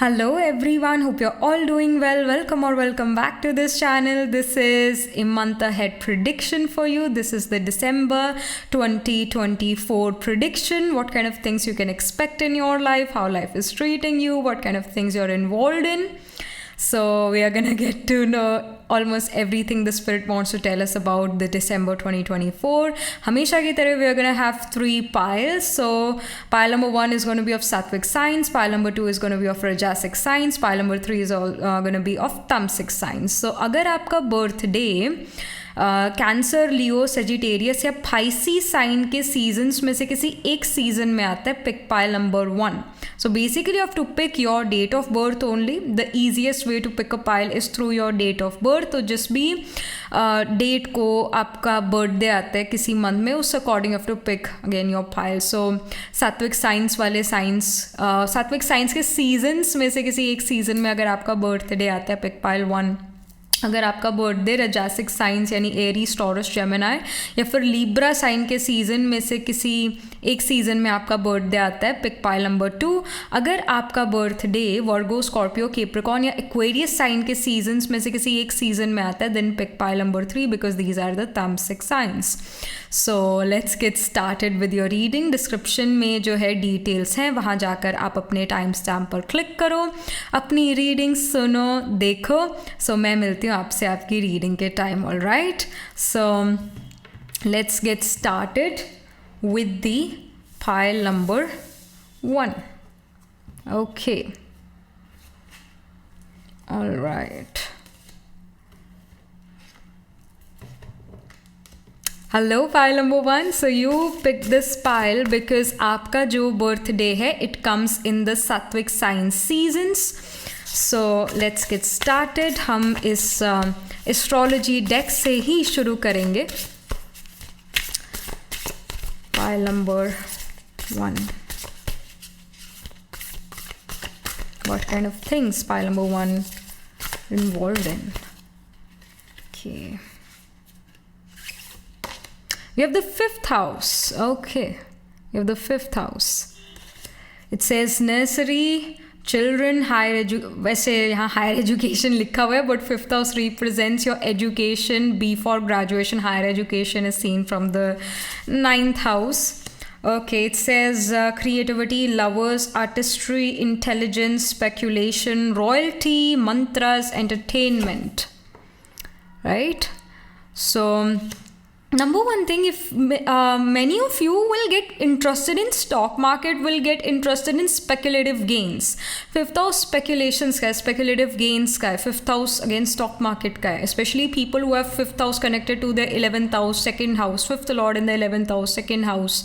Hello everyone, hope you're all doing well. Welcome back to this channel. This is a month ahead prediction for you. This is the December 2024 prediction. What kind of things you can expect in your life, how life is treating you, what kind of things you're involved in. So we are gonna get to know almost everything the spirit wants to tell us about the December 2024. Hamesha ki tarah we are gonna have 3 piles. So pile number 1 is going to be of Sattvic signs, pile number 2 is going to be of Rajasic signs, pile number 3 is going to be of Tamasic signs. So अगर आपका birthday Cancer, Leo, Sagittarius या Pisces sign के seasons में से किसी एक season में आता है, pick pile number 1. So basically you have to pick your date of birth only. The easiest way to pick a pile is through your date of birth. तो जिस भी डेट को आपका बर्थडे आता है किसी मंथ में, उस according have to pick again your pile. So सात्विक साइंस वाले सात्विक साइंस के सीजन्स में से किसी एक सीजन में अगर आपका बर्थडे आता है, पिक पाइल 1. अगर आपका बर्थडे रजासिक साइंस यानी एरीज, टॉरस, जेमिनी या फिर लिब्रा साइन के सीज़न में से किसी एक सीज़न में आपका बर्थडे आता है, पिक पाइल नंबर 2. अगर आपका बर्थडे वर्गो, स्कॉर्पियो, कैप्रिकॉर्न या एक्वेरियस साइन के सीजन्स में से किसी एक सीज़न में आता है, then pick pile number 3 because these are the तामसिक signs. So let's get started with your reading. Description में जो है डिटेल्स हैं, वहाँ जाकर आप अपने टाइम स्टैम्प पर क्लिक करो, अपनी रीडिंग सुनो, देखो. सो मैं मिलती हूँ आपसे आपकी रीडिंग के time. All right, so let's get started with the pile number 1. Okay, all right. Hello pile number 1. So you picked this pile because आपका जो birthday है, it comes in the Sattvic sign seasons. So let's get started. हम इस astrology deck से ही शुरू करेंगे. Pile number 1. What kind of things pile number 1 involved in? Okay. We have the 5th house. Okay. We have the 5th house. It says nursery, children, वैसे यहाँ higher education लिखा हुआ है, but 5th house represents your education. B for graduation, higher education is seen from the 9th house. Okay, it says creativity, lovers, artistry, intelligence, speculation, royalty, mantras, entertainment. Right? So number one thing, if many of you will get interested in stock market, will get interested in speculative gains. 5th house speculations का है, speculative gains का है. 5th house again stock market का है. Especially people who have 5th house connected to the 11th house, 2nd house, 5th lord in the 11th house, 2nd house,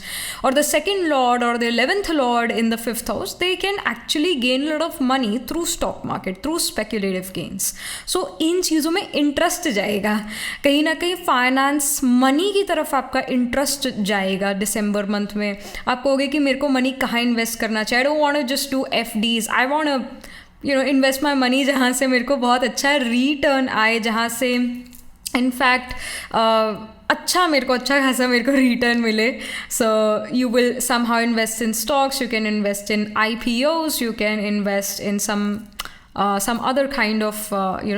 or the 2nd lord or the 11th lord in the 5th house, they can actually gain a lot of money through stock market, through speculative gains. So इन चीज़ों में interest जाएगा, कहीं ना कहीं finance, money की तरफ आपका interest जाएगा. दिसंबर मंथ में आप कहोगे कि मेरे को मनी कहाँ इन्वेस्ट करना चाहिए. I don't want to just do FDs, I want to invest my money जहाँ से मेरे को बहुत अच्छा रिटर्न आए, जहाँ से इनफैक्ट अच्छा मेरे को रिटर्न मिले. सो you will somehow invest in stocks, you can invest in IPOs, you can invest in some other kind of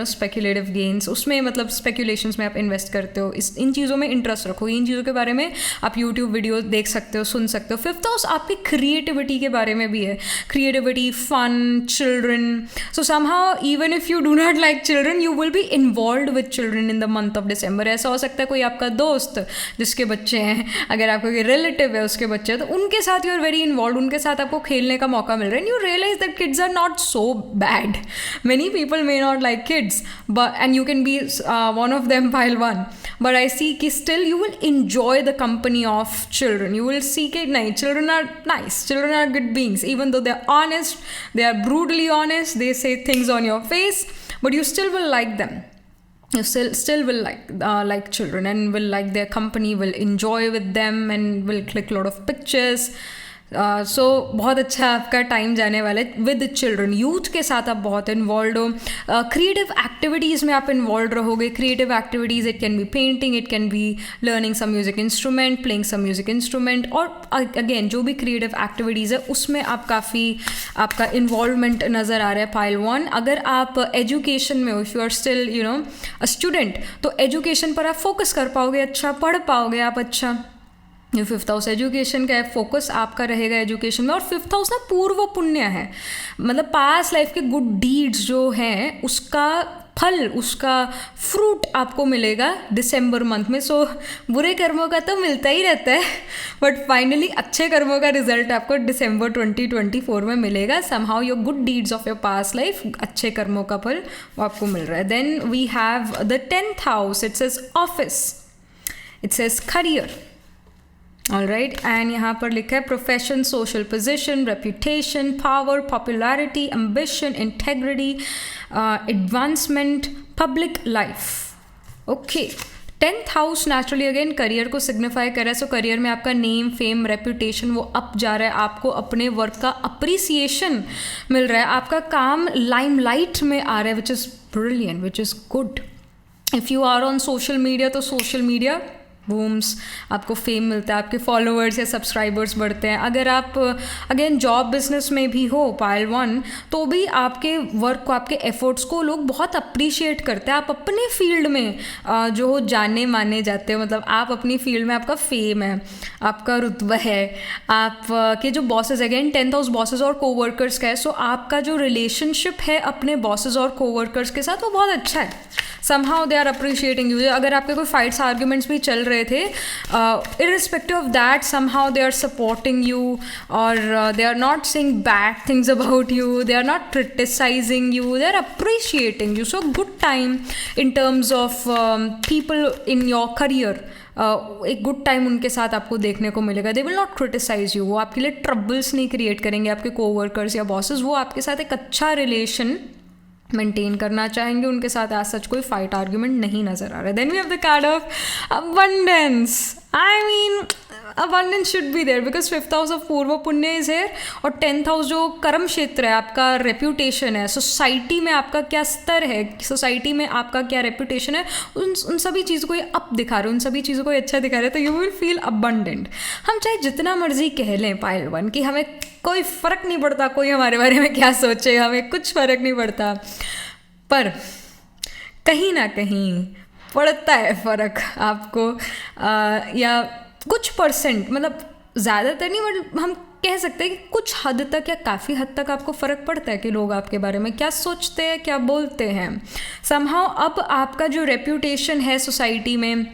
speculative gains. उसमें मतलब speculations में आप इन्वेस्ट करते हो. इन चीज़ों में इंटरेस्ट रखो. इन चीज़ों के बारे में आप YouTube वीडियो देख सकते हो, सुन सकते हो. 5th हाउस आपकी क्रिएटिविटी के बारे में भी है. Creativity, fun, children. So somehow even if you do not like children, you will be involve with children in the month of December. ऐसा हो सकता है कोई आपका दोस्त जिसके बच्चे हैं, अगर आपका कोई रिलेटिव है उसके बच्चे हैं, तो उनके साथ यू आर वेरी इन्वॉल्व, उनके साथ आपको खेलने का मौका मिल रहा है. And you realise that kids are not so bad. Many people may not like kids, and you can be one of them, pile 1. But I see कि still you will enjoy the company of children. You will see कि नहीं, children are nice, children are good beings. Even though they are honest, they are brutally honest, they say things on your face, but you still will like them. You still will like children and will like their company, will enjoy with them and will click a lot of pictures. सो बहुत अच्छा आपका time जाने वाला है with children, youth के साथ आप बहुत इन्वॉल्व हो, क्रिएटिव एक्टिविटीज़ में आप इन्वॉल्व रहोगे। Creative activities, it can be painting, it can be learning some music instrument, playing some music instrument, और अगेन जो भी क्रिएटिव एक्टिविटीज़ है उसमें आप काफ़ी आपका इन्वॉल्वमेंट नज़र आ रहा है पाइल 1। अगर आप एजुकेशन में हो, if you are still you know a student, तो एजुकेशन पर आप फोकस कर पाओगे, अच्छा पढ़ पाओगे आप, अच्छा। ये 5th हाउस एजुकेशन का है, फोकस आपका रहेगा एजुकेशन में। और 5th हाउस ना पूर्व पुण्य है, मतलब पास्ट लाइफ के गुड डीड्स जो हैं उसका फल, उसका फ्रूट आपको मिलेगा दिसंबर मंथ में। सो बुरे कर्मों का तो मिलता ही रहता है, बट फाइनली अच्छे कर्मों का रिजल्ट आपको दिसंबर 2024 में मिलेगा। Somehow your good deeds of your past life, अच्छे कर्मों का फल वो आपको मिल रहा है। Then we have the 10th house, it says office, it says career, all right. And यहाँ पर लिखा है profession, social position, reputation, power, popularity, ambition, integrity, advancement, public life. Okay, 10th house naturally again career को signify कर रहा है। So career में आपका नेम, फेम, रेप्यूटेशन वो अप जा रहा है, आपको अपने वर्क का अप्रिसिएशन मिल रहा है, आपका काम लाइमलाइट में आ रहा है, which is brilliant, which is good. If you are on social media, तो सोशल मीडिया बूम्स, आपको फेम मिलता है, आपके फॉलोअर्स या सब्सक्राइबर्स बढ़ते हैं। अगर आप अगेन जॉब बिजनेस में भी हो पाइल 1, तो भी आपके वर्क को, आपके एफर्ट्स को लोग बहुत अप्रिशिएट करते हैं। आप अपने फील्ड में जो जाने माने जाते हो, मतलब आप अपनी फील्ड में, आपका फेम है, आपका रुतबा है, आप के जो bosses, again 10th house bosses और कोवर्कर्स का है, सो आपका जो रिलेशनशिप है अपने बॉसेस और कोवर्कर्स के साथ वो बहुत अच्छा है। Somehow they are appreciating you. अगर आपके कोई फाइट्स आर्ग्यूमेंट्स भी चल रहे थे, irrespective of that, somehow they are supporting you, और they are not saying bad things about you, they are not criticising you, they are appreciating you. So good time in terms of people in your career, एक good time उनके साथ आपको देखने को मिलेगा। They will not criticise you, वो आपके लिए ट्रबल्स नहीं क्रिएट करेंगे, आपके कोवर्कर्स या बॉसेस, वो आपके साथ एक अच्छा रिलेशन मेंटेन करना चाहेंगे, उनके साथ आज सच कोई फाइट आर्ग्यूमेंट नहीं नजर आ रहा है। Then we have the card of abundance. I mean abundance should be there because 5th house of पूर्व पुण्य इज here, और 10th हाउस जो कर्म क्षेत्र है, आपका रेप्यूटेशन है, सोसाइटी में आपका क्या स्तर है, सोसाइटी में आपका क्या रेप्यूटेशन है, उन सभी चीज़ों को ये अप दिखा रहे हैं, उन सभी चीज़ों को ये अच्छा दिखा रहे हैं, तो यू विल फील अबंडेंट। हम चाहे जितना मर्जी कह लें पाइल 1 कि हमें कोई फ़र्क नहीं पड़ता कोई हमारे बारे में क्या सोचे, हमें कुछ फ़र्क नहीं पड़ता, पर कहीं ना कहीं पड़ता है फ़र्क आपको, या कुछ परसेंट, मतलब ज़्यादातर नहीं, बट हम कह सकते हैं कि कुछ हद तक या काफ़ी हद तक आपको फ़र्क पड़ता है कि लोग आपके बारे में क्या सोचते हैं, क्या बोलते हैं। समहाउ अब आपका जो रेप्यूटेशन है सोसाइटी में,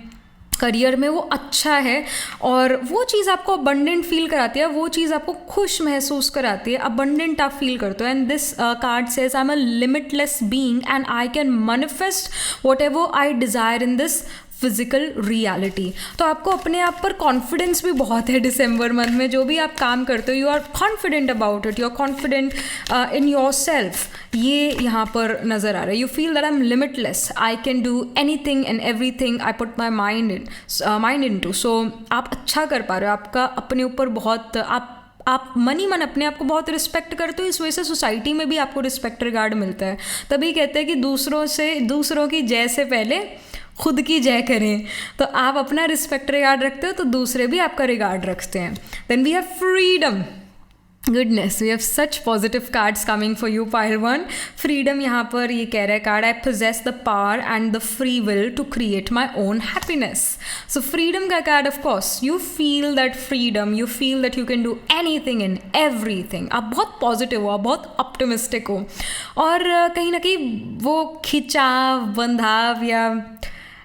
करियर में, वो अच्छा है, और वो चीज़ आपको अबंडेंट फील कराती है, वो चीज़ आपको खुश महसूस कराती है, अबंडेंट आप फील करते हो। And this card says I am a limitless being and I can manifest what ever I desire in this physical reality. तो आपको अपने आप पर कॉन्फिडेंस भी बहुत है दिसंबर मंथ में, जो भी आप काम करते हो, you are confident about it, you are confident in yourself, ये यहाँ पर नज़र आ रहा है। You feel that I am limitless, I can do anything and everything I put my mind into. So आप अच्छा कर पा रहे हो, आपका अपने ऊपर बहुत, आप मन ही मन अपने आप को बहुत रिस्पेक्ट करते हो, इस वजह से सोसाइटी में भी आपको रिस्पेक्ट रिगार्ड मिलता है। तभी कहते हैं कि दूसरों की जय से पहले खुद की जय करें, तो आप अपना रिस्पेक्ट रिगार्ड रखते हो तो दूसरे भी आपका रिगार्ड रखते हैं। Then we have freedom. Goodness, we have such positive cards coming for you pile 1। Freedom यहाँ पर ये कह रहा है card, I possess the power and the free will to create my own happiness. So freedom का card, of course you feel that freedom, you feel that you can do anything and everything. आप बहुत positive हो, आप बहुत optimistic हो, और कहीं ना कहीं वो खिंचाव, बंधाव या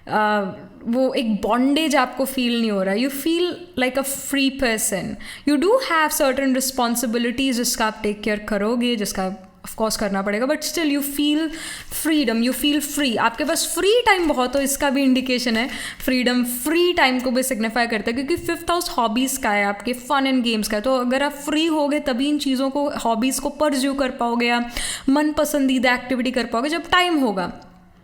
वो एक बॉन्डेज आपको फील नहीं हो रहा। You feel like a free person, you do have certain responsibilities जिसका आप टेक केयर करोगे, जिसका ऑफ कोर्स करना पड़ेगा, but still you feel freedom, you feel free. आपके पास फ्री टाइम बहुत हो, इसका भी इंडिकेशन है। फ्रीडम फ्री टाइम को भी सिग्निफाई करता है, क्योंकि 5th हाउस हॉबीज़ का है, आपके फन एंड गेम्स का है। तो अगर आप फ्री होगे तभी इन चीज़ों को, हॉबीज़ को परस्यू कर पाओगे, या मन पसंदीदा एक्टिविटी कर पाओगे जब टाइम होगा।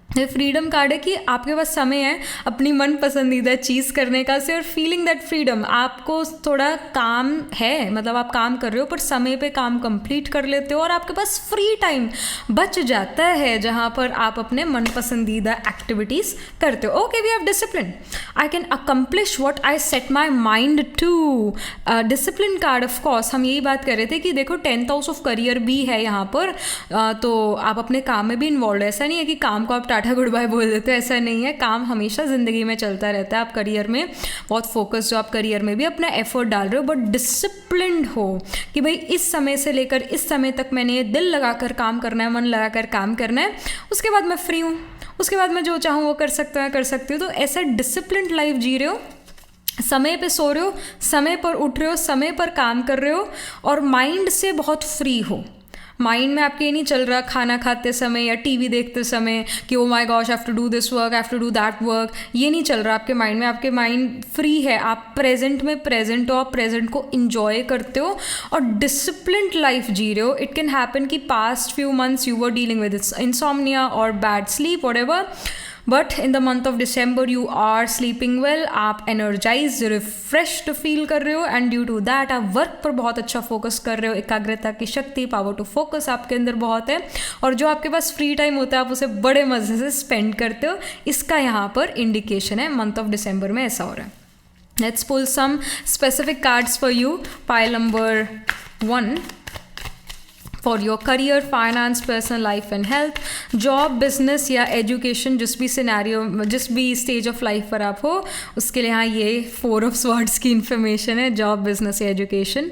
ये फ्रीडम कार्ड है कि आपके पास समय है अपनी मन पसंदीदा चीज़ करने का से, और फीलिंग दैट फ्रीडम। आपको थोड़ा काम है, मतलब आप काम कर रहे हो पर समय पे काम कंप्लीट कर लेते हो और आपके पास फ्री टाइम बच जाता है जहाँ पर आप अपने मन पसंदीदा एक्टिविटीज़ करते हो। Okay, we have discipline. I can accomplish what I set my mind to. Discipline card of course हम यही बात कर रहे थे कि देखो 10th हाउस ऑफ करियर भी है यहाँ पर, तो आप अपने काम में भी इन्वॉल्व है। ऐसा नहीं है कि काम को आप टाटा गुड बाय बोल देते हो, ऐसा नहीं है। काम हमेशा ज़िंदगी में चलता रहता है। आप करियर में बहुत फोकस, जो आप करियर में भी अपना एफर्ट डाल रहे हो, बट डिसिप्लिन्ड हो कि भाई इस समय से लेकर इस समय तक मैंने दिल लगाकर काम करना है, मन लगाकर काम करना है, उसके बाद मैं फ्री हूँ, उसके बाद मैं जो चाहूँ वो कर सकता हूँ, कर सकती हूँ। तो ऐसा डिसिप्लिन्ड लाइफ जी रहे हो, समय पे सो रहे हो, समय पर उठ रहे हो, समय पर काम कर रहे हो, और माइंड से बहुत फ्री हो। माइंड में आपके ये नहीं चल रहा खाना खाते समय या टीवी देखते समय कि oh my gosh, I have to do this work, I have to do that work. ये नहीं चल रहा आपके माइंड में। आपके माइंड फ्री है, आप प्रेजेंट में प्रेजेंट हो, आप प्रेजेंट को इंजॉय करते हो और डिसिप्लिन्ड लाइफ जी रहे हो। इट कैन हैपन कि past few months you were dealing with insomnia और bad sleep, whatever, but in the month of December you are sleeping well, आप एनर्जाइज रिफ्रेश्ड फील कर रहे हो, एंड ड्यू टू दैट आप वर्क पर बहुत अच्छा फोकस कर रहे हो। एकाग्रता की शक्ति, पावर टू फोकस आपके अंदर बहुत है, और जो आपके पास फ्री टाइम होता है आप उसे बड़े मज़े से स्पेंड करते हो। इसका यहाँ पर इंडिकेशन है मंथ ऑफ डिसम्बर में ऐसा हो रहा है। Let's pull some specific cards for you. Pile number 1 for your career, finance, personal life and health, job, business या एजुकेशन, जिस भी सिनेरियो, जिस भी स्टेज ऑफ लाइफ पर आप हो, उसके लिए यहाँ ये 4 ऑफ स्वॉर्ड्स की इन्फॉर्मेशन है। जॉब, बिजनेस या एजुकेशन,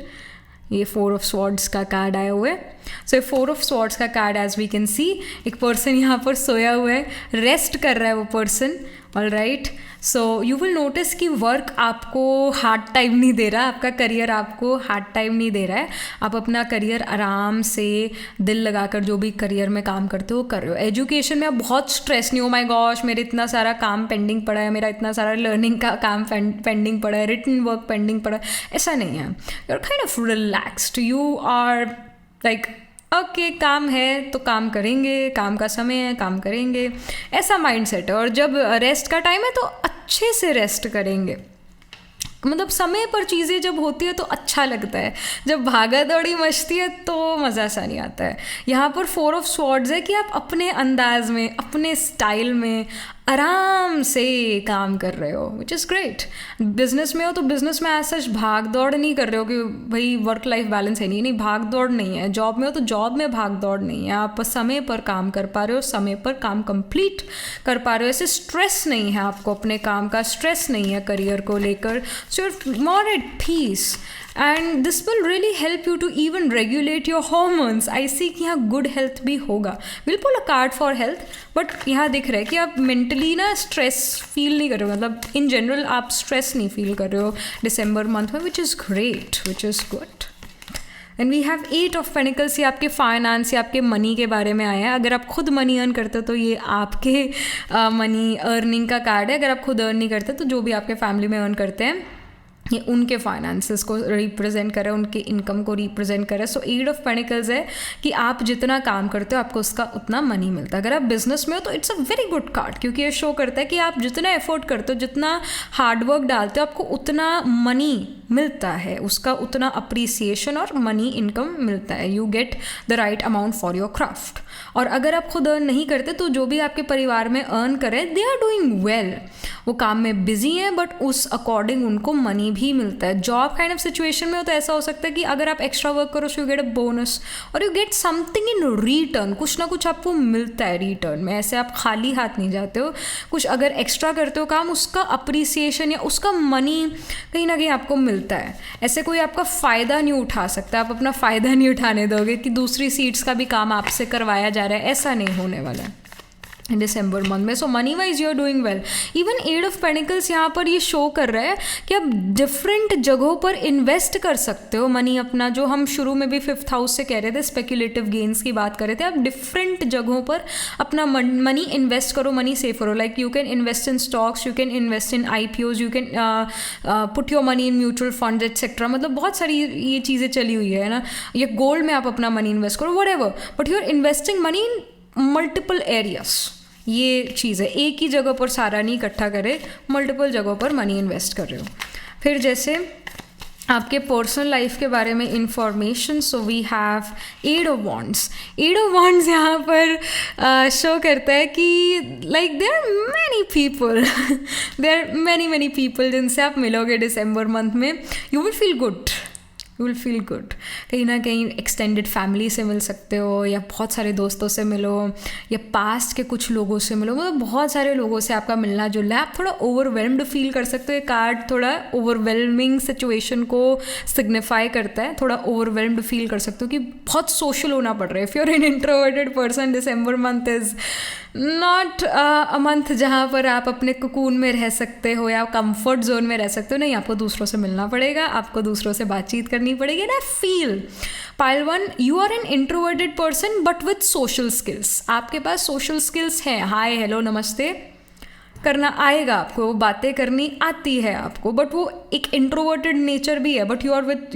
ये 4 ऑफ स्वॉर्ड्स का कार्ड आया हुआ है। सो 4 ऑफ स्वॉर्ड्स का card as we can see, एक पर्सन यहाँ पर सोया हुआ है, रेस्ट कर रहा है वो person. All right, so you will notice कि वर्क आपको हार्ड टाइम नहीं दे रहा, आपका करियर आपको हार्ड टाइम नहीं दे रहा है। आप अपना करियर आराम से दिल लगाकर जो भी करियर में काम करते हो कर रहे हो। एजुकेशन में आप बहुत स्ट्रेस नहीं हो, माय गॉश मेरे इतना सारा काम पेंडिंग पड़ा है, मेरा इतना सारा लर्निंग का काम पेंडिंग पड़ा है, रिटन वर्क पेंडिंग पड़ा है, ऐसा नहीं है। You are kind of relaxed, you are like okay, काम है तो काम करेंगे, काम का समय है काम करेंगे, ऐसा माइंड सेट है। और जब रेस्ट का टाइम है तो अच्छे से रेस्ट करेंगे। मतलब समय पर चीज़ें जब होती है तो अच्छा लगता है, जब भागा दौड़ी मचती है तो मज़ा सा नहीं आता है। यहाँ पर 4 ऑफ स्वॉर्ड्स है कि आप अपने अंदाज में, अपने स्टाइल में आराम से काम कर रहे हो, विच इज़ ग्रेट। बिजनेस में हो तो बिजनेस में ऐसा भाग दौड़ नहीं कर रहे हो कि भाई वर्क लाइफ बैलेंस है, नहीं भाग दौड़ नहीं है। जॉब में हो तो जॉब में भाग दौड़ नहीं है, आप समय पर काम कर पा रहे हो, समय पर काम कंप्लीट कर पा रहे हो। ऐसे स्ट्रेस नहीं है आपको, अपने काम का स्ट्रेस नहीं है करियर को लेकर। सो you're more at peace and this will really help you to even regulate your hormones. I see कि यहाँ good health भी होगा। We'll pull a card for health, but यहाँ दिख रहा है कि आप mentally ना stress feel नहीं कर रहे हो, मतलब in general आप stress नहीं feel कर रहे हो December month में, which is great, which is good. And we have 8 of pentacles, ये आपके फाइनेंस या आपके मनी के बारे में आया है। अगर आप खुद मनी अर्न करते हो तो ये आपके मनी अर्निंग का कार्ड है। अगर आप खुद अर्न नहीं करते तो जो भी आपके फैमिली में अर्न करते हैं ये उनके फाइनेंसेस को रिप्रेजेंट करे, उनके इनकम को रिप्रेजेंट करे। सो 8 ऑफ पेनिकल्स है कि आप जितना काम करते हो आपको उसका उतना मनी मिलता है। अगर आप बिजनेस में हो तो it's a very good card, क्योंकि ये शो करता है कि आप जितना एफर्ट करते हो, जितना हार्डवर्क डालते हो, आपको उतना मनी मिलता है, उसका उतना अप्रिसिएशन और मनी इनकम मिलता है। You get the right amount for your craft. और अगर आप खुद अर्न नहीं करते तो जो भी आपके परिवार में अर्न करें, दे आर डूइंग वेल, वो काम में बिजी हैं बट उस अकॉर्डिंग उनको मनी भी मिलता है। जॉब काइंड ऑफ सिचुएशन में हो तो ऐसा हो सकता है कि अगर आप एक्स्ट्रा वर्क करो so you get a bonus और you get something in return, कुछ ना कुछ आपको मिलता है रिटर्न में। ऐसे आप खाली हाथ नहीं जाते हो, कुछ अगर एक्स्ट्रा करते हो काम, उसका अप्रिसिएशन या उसका मनी कहीं ना कहीं आपको मिलता है। ऐसे कोई आपका फ़ायदा नहीं उठा सकता, आप अपना फ़ायदा नहीं उठाने दोगे कि दूसरी सीट्स का भी काम आपसे करवाया जा रहा है, ऐसा नहीं होने वाला है दिसंबर मंथ में। So money wise you are doing well. Even 8 of pentacles यहाँ पर ये शो कर रहा है कि आप डिफरेंट जगहों पर इन्वेस्ट कर सकते हो मनी अपना, जो हम शुरू में भी 5th हाउस से कह रहे थे, स्पेक्युलेटिव गेन्स की बात कर रहे थे। आप डिफरेंट जगहों पर अपना मनी इन्वेस्ट करो, मनी सेव करो। Like you can invest in stocks, you can invest in IPOs, you can put your money in mutual fund etcetera. मतलब बहुत सारी ये चीज़ें चली हुई है ना। या गोल्ड में आप अपना मनी इन्वेस्ट करो, whatever, but you are investing money in multiple areas. ये चीज़ है, एक ही जगह पर सारा नहीं इकट्ठा करे, मल्टीपल जगहों पर मनी इन्वेस्ट कर रहे हो। फिर जैसे आपके पर्सनल लाइफ के बारे में information, so we have eight of wands. Eight of wands यहाँ पर शो करता है कि like there are many people there are many people जिनसे आप मिलोगे दिसंबर मंथ में, you will feel good, you will feel good. कहीं ना कहीं एक्सटेंडेड फैमिली से मिल सकते हो, या बहुत सारे दोस्तों से मिलो, या पास्ट के कुछ लोगों से मिलो, मतलब बहुत सारे लोगों से आपका मिलना जुलना है। आप थोड़ा ओवरवेल्म्ड फील कर सकते हो, ये कार्ड थोड़ा ओवरवेलमिंग सिचुएशन को सिग्निफाई करता है, थोड़ा ओवरवेल्म्ड फील कर सकते हो कि बहुत सोशल होना पड़ रहा है। If you are an introverted person, December month is not a month जहाँ पर आप अपने कुकून में रह सकते हो या कंफर्ट जोन में रह सकते हो। नहीं, आपको दूसरों से मिलना पड़ेगा, आपको दूसरों से बातचीत करनी पड़ेगी। And I feel pile one, you are an introverted person but with social skills. आपके पास सोशल स्किल्स हैं, हाय हेलो नमस्ते करना आएगा आपको, वो बातें करनी आती है आपको, बट वो एक इंट्रोवर्टेड नेचर भी है। But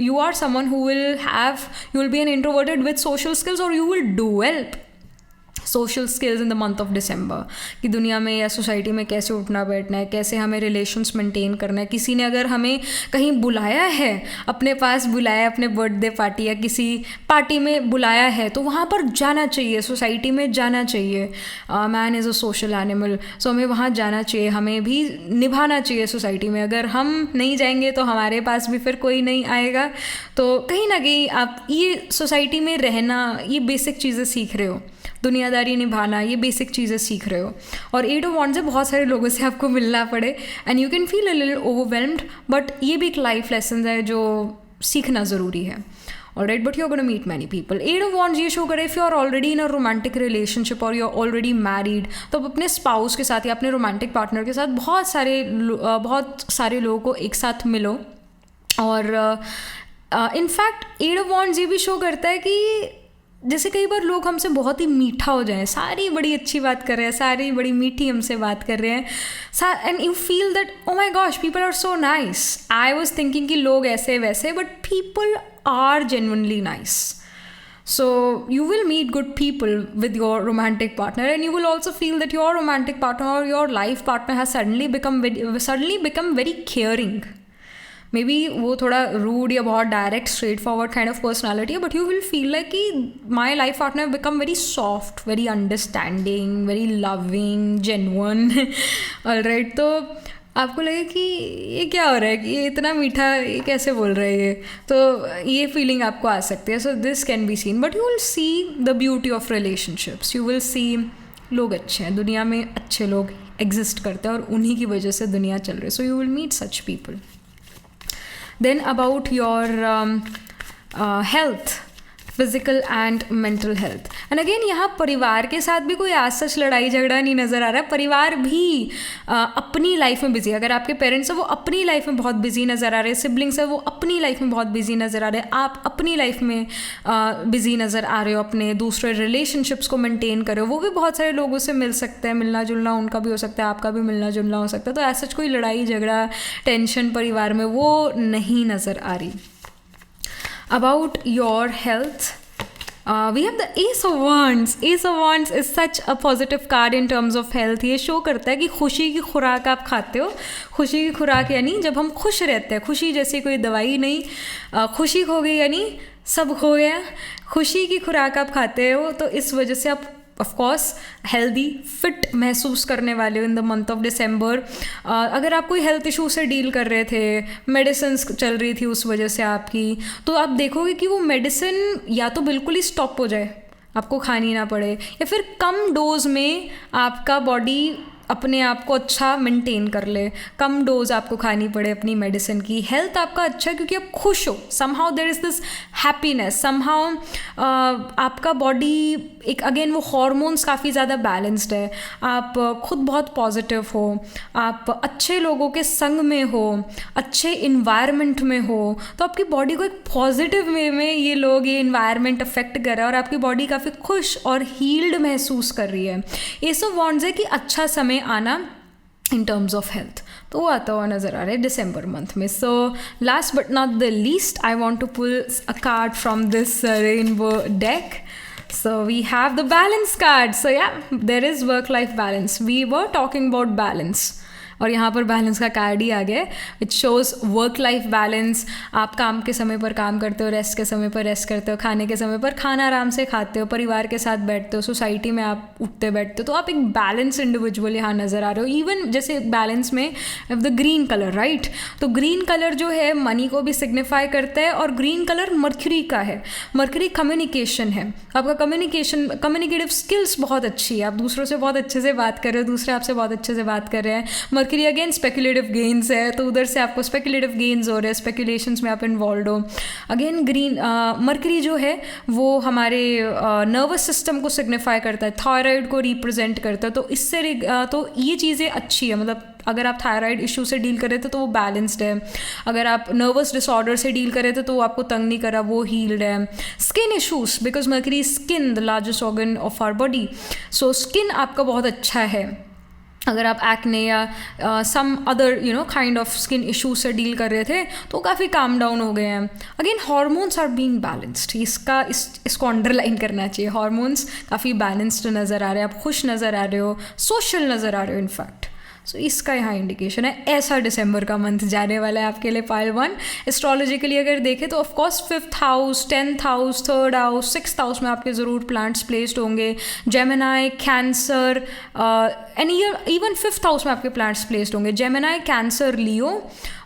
you are someone who will be an introverted with social skills, और you will do well social skills in the month of December, कि दुनिया में या सोसाइटी में कैसे उठना बैठना है, कैसे हमें रिलेशंस मेंटेन करना है। किसी ने अगर हमें कहीं बुलाया है, अपने पास बुलाया, अपने बर्थडे पार्टी या किसी पार्टी में बुलाया है, तो वहाँ पर जाना चाहिए, सोसाइटी में जाना चाहिए। Man is a social animal, so हमें वहाँ जाना चाहिए, हमें भी निभाना चाहिए सोसाइटी में। अगर हम नहीं जाएंगे तो हमारे पास भी फिर कोई नहीं आएगा। तो कहीं ना कहीं आप ये सोसाइटी में रहना, ये बेसिक चीज़ें सीख रहे हो, दुनियादारी निभाना, ये बेसिक चीज़ें सीख रहे हो। और एट ऑफ वॉन्ड्स से बहुत सारे लोगों से आपको मिलना पड़े and you can feel a little overwhelmed, but ये भी एक लाइफ लेसन है जो सीखना ज़रूरी है। Alright, but you are gonna meet many people. Eight of wands ये शो करे if you are already in a romantic relationship और यू आर ऑलरेडी मैरिड, तो आप अपने स्पाउस के साथ या अपने रोमांटिक पार्टनर के साथ बहुत सारे लोगों को एक साथ मिलो। और इनफैक्ट एट ऑफ वॉन्ड्स ये भी शो करता है कि जैसे कई बार लोग हमसे बहुत ही मीठा हो जाए, सारी बड़ी अच्छी बात कर रहे हैं, सारी बड़ी मीठी हमसे बात कर रहे हैं, and you feel that oh my gosh people are so nice. I was thinking कि लोग ऐसे वैसे, but people are genuinely nice. So you will meet good people with your romantic partner, and you will also feel that your romantic partner or your life partner has suddenly become very caring. Maybe वो थोड़ा rude या बहुत direct straightforward kind of personality है, but you will feel like कि my life partner become very soft, very understanding, very loving, genuine. Alright, तो आपको लगे कि ये क्या हो रहा है, कि ये इतना मीठा, ये कैसे बोल रहे हैं ये, तो ये फीलिंग आपको आ सकती है। So this can be seen, but you will see the beauty of relationships. You will see लोग अच्छे हैं, दुनिया में अच्छे लोग एग्जिस्ट करते हैं और उन्हीं की वजह से दुनिया चल रही है। So you will meet such people. Then about your health, physical and mental health. And again यहाँ परिवार के साथ भी कोई आज सच लड़ाई झगड़ा नहीं नज़र आ रहा है। परिवार भी अपनी लाइफ में बिजी है। अगर आपके पेरेंट्स हैं वो अपनी लाइफ में बहुत बिजी नज़र आ रहे हैं, सिबलिंग्स है वो अपनी लाइफ में बहुत बिजी नज़र आ रहे हैं, आप अपनी लाइफ में बिजी नज़र आ रहे हो, अपने दूसरे रिलेशनशिप्स को मेंटेन कर रहे हो। वो भी बहुत सारे लोगों से मिल सकते हैं, मिलना जुलना उनका भी हो सकता है, आपका भी मिलना जुलना हो सकता है। तो ऐसा कोई लड़ाई झगड़ा टेंशन परिवार में वो नहीं नज़र आ रही। About your health, we have the Ace of Wands. Ace of Wands is such a positive card in terms of health. ये शो करता है कि खुशी की खुराक आप खाते हो। खुशी की खुराक यानी जब हम खुश रहते हैं, खुशी जैसी कोई दवाई नहीं, खुशी खो गई यानी सब खो गया। खुशी की खुराक आप खाते हो तो इस वजह से आप ऑफ कोर्स हेल्दी फिट महसूस करने वाले हो इन द मंथ ऑफ दिसंबर। अगर आप कोई हेल्थ इशू से डील कर रहे थे, मेडिसिन चल रही थी उस वजह से आपकी, तो आप देखोगे कि वो मेडिसिन या तो बिल्कुल ही स्टॉप हो जाए, आपको खानी ना पड़े, या फिर कम डोज में आपका बॉडी अपने आप को अच्छा मेंटेन कर ले, कम डोज आपको खानी पड़े अपनी मेडिसिन की। हेल्थ आपका अच्छा क्योंकि आप खुश हो, somehow there is this happiness, somehow आपका बॉडी एक अगेन वो हॉर्मोन्स काफ़ी ज़्यादा बैलेंस्ड है, आप खुद बहुत पॉजिटिव हो, आप अच्छे लोगों के संग में हो, अच्छे इन्वायरमेंट में हो, तो आपकी बॉडी को एक पॉजिटिव वे में ये लोग ये इन्वायरमेंट अफेक्ट कर रहा है और आपकी बॉडी काफ़ी खुश और हील्ड महसूस कर रही है। एस ऑफ वॉन्ड्स है कि अच्छा समय आना इन टर्म्स ऑफ हेल्थ, तो वो आता हुआ नज़र आ रहा है दिसंबर मंथ में। So last but not the least I want to pull a card from this rainbow deck. So we have the balance card. So yeah, there is work-life balance. We were talking about balance. और यहाँ पर balance का card ही आ गया है. It shows work life balance. आप काम के समय पर काम करते हो, रेस्ट के समय पर रेस्ट करते हो, खाने के समय पर खाना आराम से खाते हो, परिवार के साथ बैठते हो, सोसाइटी में आप उठते बैठते हो. तो आप एक बैलेंस इंडिविजुअल यहाँ नज़र आ रहे हो. इवन जैसे बैलेंस में द ग्रीन कलर, राइट. तो ग्रीन कलर जो है मनी को भी सिग्निफाई करता है, और ग्रीन कलर मर्क्यूरी का है. मर्क्यूरी कम्युनिकेशन है. आपका कम्युनिकेटिव स्किल्स बहुत अच्छी है. आप दूसरों से बहुत अच्छे से बात कर रहे हो, दूसरे आपसे बहुत अच्छे से बात कर रहे हैं. मर्क्यूरी अगेन स्पेकुलेटिव गेन्स है, तो उधर से आपको स्पेकुलेटिव गेन्स हो रहे हैं, स्पेकुलेशंस में आप इन्वॉल्व हो. अगेन ग्रीन मर्क्यूरी जो है वो हमारे नर्वस सिस्टम को सिग्निफाई करता है, थायराइड को रिप्रेजेंट करता है. तो इससे तो ये चीज़ें अच्छी है. मतलब अगर आप थायराइड इशू से डील कर रहे थे तो वो बैलेंस्ड है. अगर आप नर्वस डिसऑर्डर से डील कर रहे थे तो वो आपको तंग नहीं कर रहा, वो हील्ड है. Skin issues, because mercury skin the largest organ of our body. So skin आपका बहुत अच्छा है. अगर आप एक्ने या some other kind of skin issue से डील कर रहे थे तो काफ़ी काम डाउन हो गए हैं. Again hormones are being balanced. इसको अंडरलाइन करना चाहिए. हार्मोन्स काफ़ी बैलेंस्ड नज़र आ रहे हैं. आप खुश नज़र आ रहे हो, सोशल नज़र आ रहे हो इनफैक्ट. सो इसका यहाँ इंडिकेशन है. ऐसा दिसंबर का मंथ जाने वाला है आपके लिए पाइल 1. एस्ट्रोलॉजिकली अगर देखें तो of course 5th house, 10th house, 3rd house, 6th house में आपके ज़रूर प्लांट्स प्लेस्ड होंगे. Gemini, cancer and even 5th house में आपके प्लांट्स प्लेस्ड होंगे. जेमिनाई, कैंसर, लियो,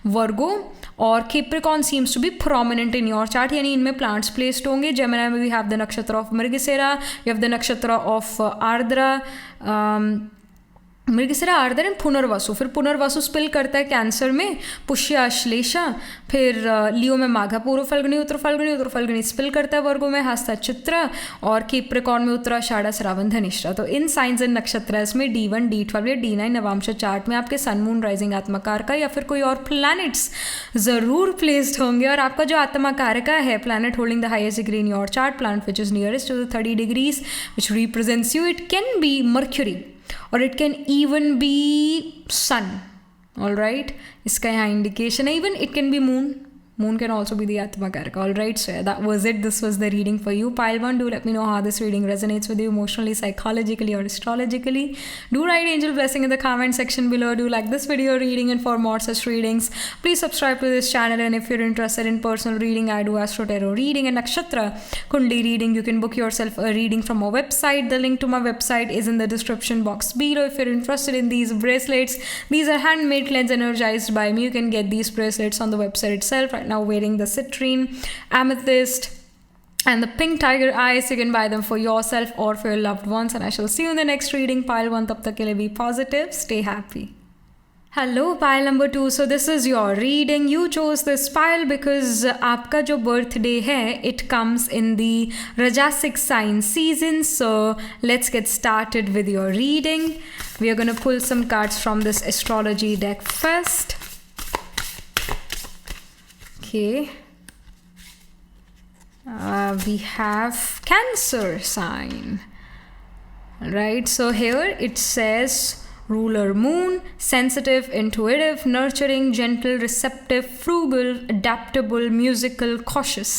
वर्गो और Capricorn seems to be prominent in your chart. यानी इनमें प्लांट्स प्लेस्ड होंगे. जेमिनाई में we have the nakshatra of Mrigashira, you have the nakshatra of Ardra, Mrigashira, Ardra and Punarvasu. फिर Punarvasu spill करता है कैंसर में, पुष्य, अश्लेषा. फिर लियो में माघा, पूर्व फल्गुनी, उत्तर फल्गुनी, उत्तर फल्गुनी स्पिल करता है वर्गो में, हस्ता, चित्रा. और कैप्रिकॉर्न में उत्तराषाढ़ा, श्रावण, धनिष्ठा. तो इन साइंस एंड नक्षत्रस में D1, D12 या D9 नवांश चार्ट में आपके सन, मून, राइजिंग आत्मकारका या फिर कोई और प्लैनेट्स ज़रूर प्लेस्ड होंगे. और आपका जो आत्मकारका है, planet holding the highest degree in your chart, planet which is nearest to the 30 degrees which represents you, it can be mercury or it can even be sun. All right, इसका यहाँ indication है. Even it can B moon can also be the atmakarka. All right, so yeah, that was it. This was the reading for you, pile 1. Do let me know how this reading resonates with you emotionally, psychologically or astrologically. Do write angel blessing in the comment section below. Do like this video reading, and for more such readings please subscribe to this channel. And if you're interested in personal reading, I do astro tarot reading and nakshatra kundi reading. You can book yourself a reading from our website. The link to my website is in the description box below. If you're interested in these bracelets, these are handmade, cleansed, energized by me. You can get these bracelets on the website itself. Right now wearing the citrine, amethyst and the pink tiger eyes. You can buy them for yourself or for your loved ones. And I shall see you in the next reading, pile 1. Tab tak ke liye be positive, stay happy. Hello pile number 2. So this is your reading. You chose this pile because आपका जो birthday है, it comes in the Rajasic sign season. So let's get started with your reading. We are going to pull some cards from this astrology deck first. Okay. We have Cancer sign. Right, so here it says ruler moon, sensitive, intuitive, nurturing, gentle, receptive, frugal, adaptable, musical, cautious.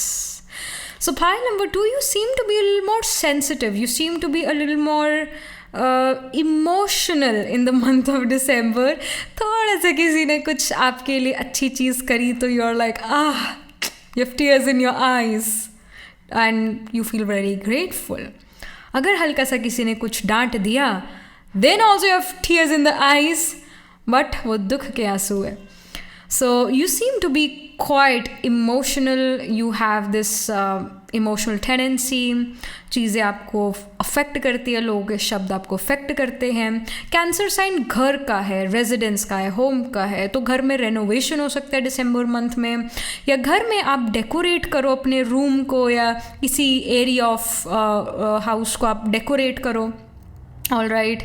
So pile number 2, you seem to be a little more sensitive. You seem to be a little more emotional in the month of December. थोड़ा सा किसी ने कुछ आपके लिए अच्छी चीज़ करी तो you are like you have tears in your eyes and you feel very grateful. अगर हल्का सा किसी ने कुछ डांट दिया, then also you have tears in the eyes, but वो दुख के आंसू है. So you seem to be quite emotional. You have this emotional tendency. चीज़ें आपको अफेक्ट करती है, लोगों के शब्द आपको अफेक्ट करते हैं. कैंसर साइन घर का है, रेजिडेंस का है, होम का है. तो घर में रेनोवेशन हो सकता है दिसंबर मंथ में, या घर में आप डेकोरेट करो अपने रूम को, या किसी एरिया ऑफ हाउस को आप डेकोरेट करो. ऑल राइट,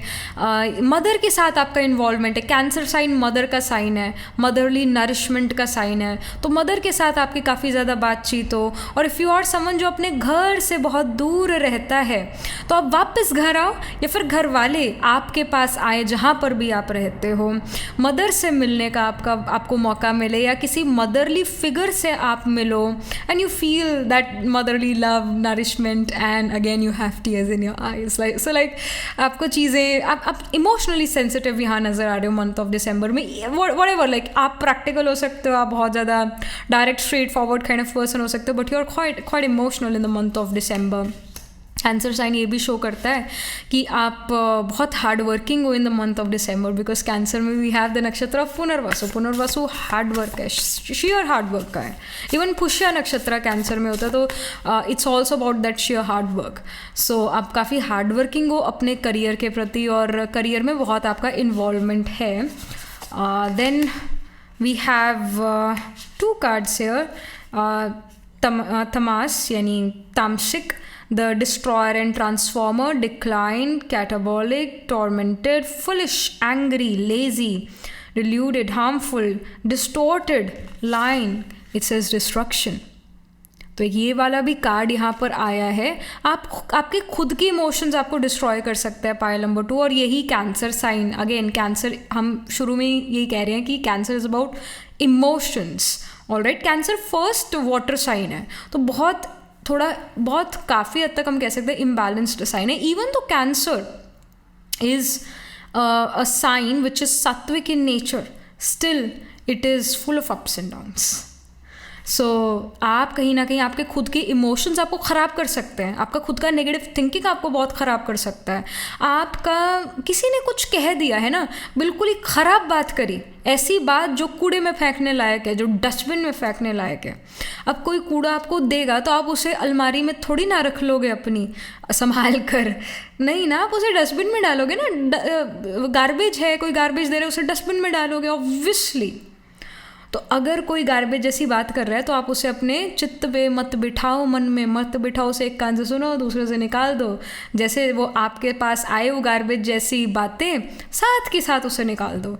मदर के साथ आपका इन्वॉल्वमेंट है, कैंसर साइन मदर का साइन है, मदरली नरिशमेंट का साइन है, तो मदर के साथ आपकी काफ़ी ज़्यादा बातचीत हो। और इफ़ यू आर समवन जो अपने घर से बहुत दूर रहता है, तो आप वापस घर आओ या फिर घर वाले आपके पास आए जहाँ पर भी आप रहते हो, मदर से मिलने का आपको मौका मिले या किसी मदरली फिगर से आप मिलो, and you feel that motherly love, nourishment, and again you have tears in your eyes, like आपको चीज़ें, आप इमोशनली सेंसिटिव यहाँ नज़र आ रहे हो मंथ ऑफ दिसंबर में, व्हाटएवर, लाइक आप प्रैक्टिकल हो सकते हो, आप बहुत ज़्यादा direct straightforward kind of person हो सकते हो, but you are quite emotional in the month of December. Cancer sign ये भी शो करता है कि आप बहुत हार्ड वर्किंग हो इन the month of December, because cancer में we have the nakshatra of Punarvasu. Punarvasu hard work है, शेयर हार्ड वर्क का है। इवन पुष्य नक्षत्र कैंसर में होता है, तो it's also about that share hard work. So आप काफ़ी हार्ड वर्किंग हो अपने करियर के प्रति, और करियर में बहुत आपका इन्वॉल्वमेंट है। Then we have 2 cards here, तमास यानी तामसिक, the destroyer and transformer, declined, catabolic, tormented, foolish, angry, lazy, deluded, harmful, distorted, lying, it says destruction। तो ये वाला भी कार्ड यहाँ पर आया है। आपके खुद के इमोशंस आपको डिस्ट्रॉय कर सकते हैं, पाइल नंबर 2, और यही कैंसर साइन। अगेन कैंसर, हम शुरू में यही कह रहे हैं कि cancer is about emotions, alright. Cancer first water sign है, तो बहुत काफ़ी हद तक हम कह सकते हैं इम्बैलेंस्ड साइन है। Even though cancer is a sign which is सात्विक in nature, still it is full of ups and downs. So आप कहीं ना कहीं आपके खुद के इमोशंस आपको ख़राब कर सकते हैं, आपका खुद का नेगेटिव थिंकिंग आपको बहुत ख़राब कर सकता है। आपका किसी ने कुछ कह दिया है ना, बिल्कुल ही ख़राब बात करी, ऐसी बात जो कूड़े में फेंकने लायक है, जो डस्टबिन में फेंकने लायक है। अब कोई कूड़ा आपको देगा तो आप उसे अलमारी में थोड़ी ना रख लोगे अपनी संभाल कर, नहीं ना, आप उसे डस्टबिन में डालोगे ना। गार्बेज है, कोई गार्बेज दे रहे हो, उसे डस्टबिन में डालोगे ऑब्वियसली। तो अगर कोई गार्बेज जैसी बात कर रहा है तो आप उसे अपने चित्त पे मत बिठाओ, मन में मत बिठाओ, उसे एक कान से सुनो, दूसरे से निकाल दो। जैसे वो आपके पास आए वो गार्बेज जैसी बातें, साथ के साथ उसे निकाल दो।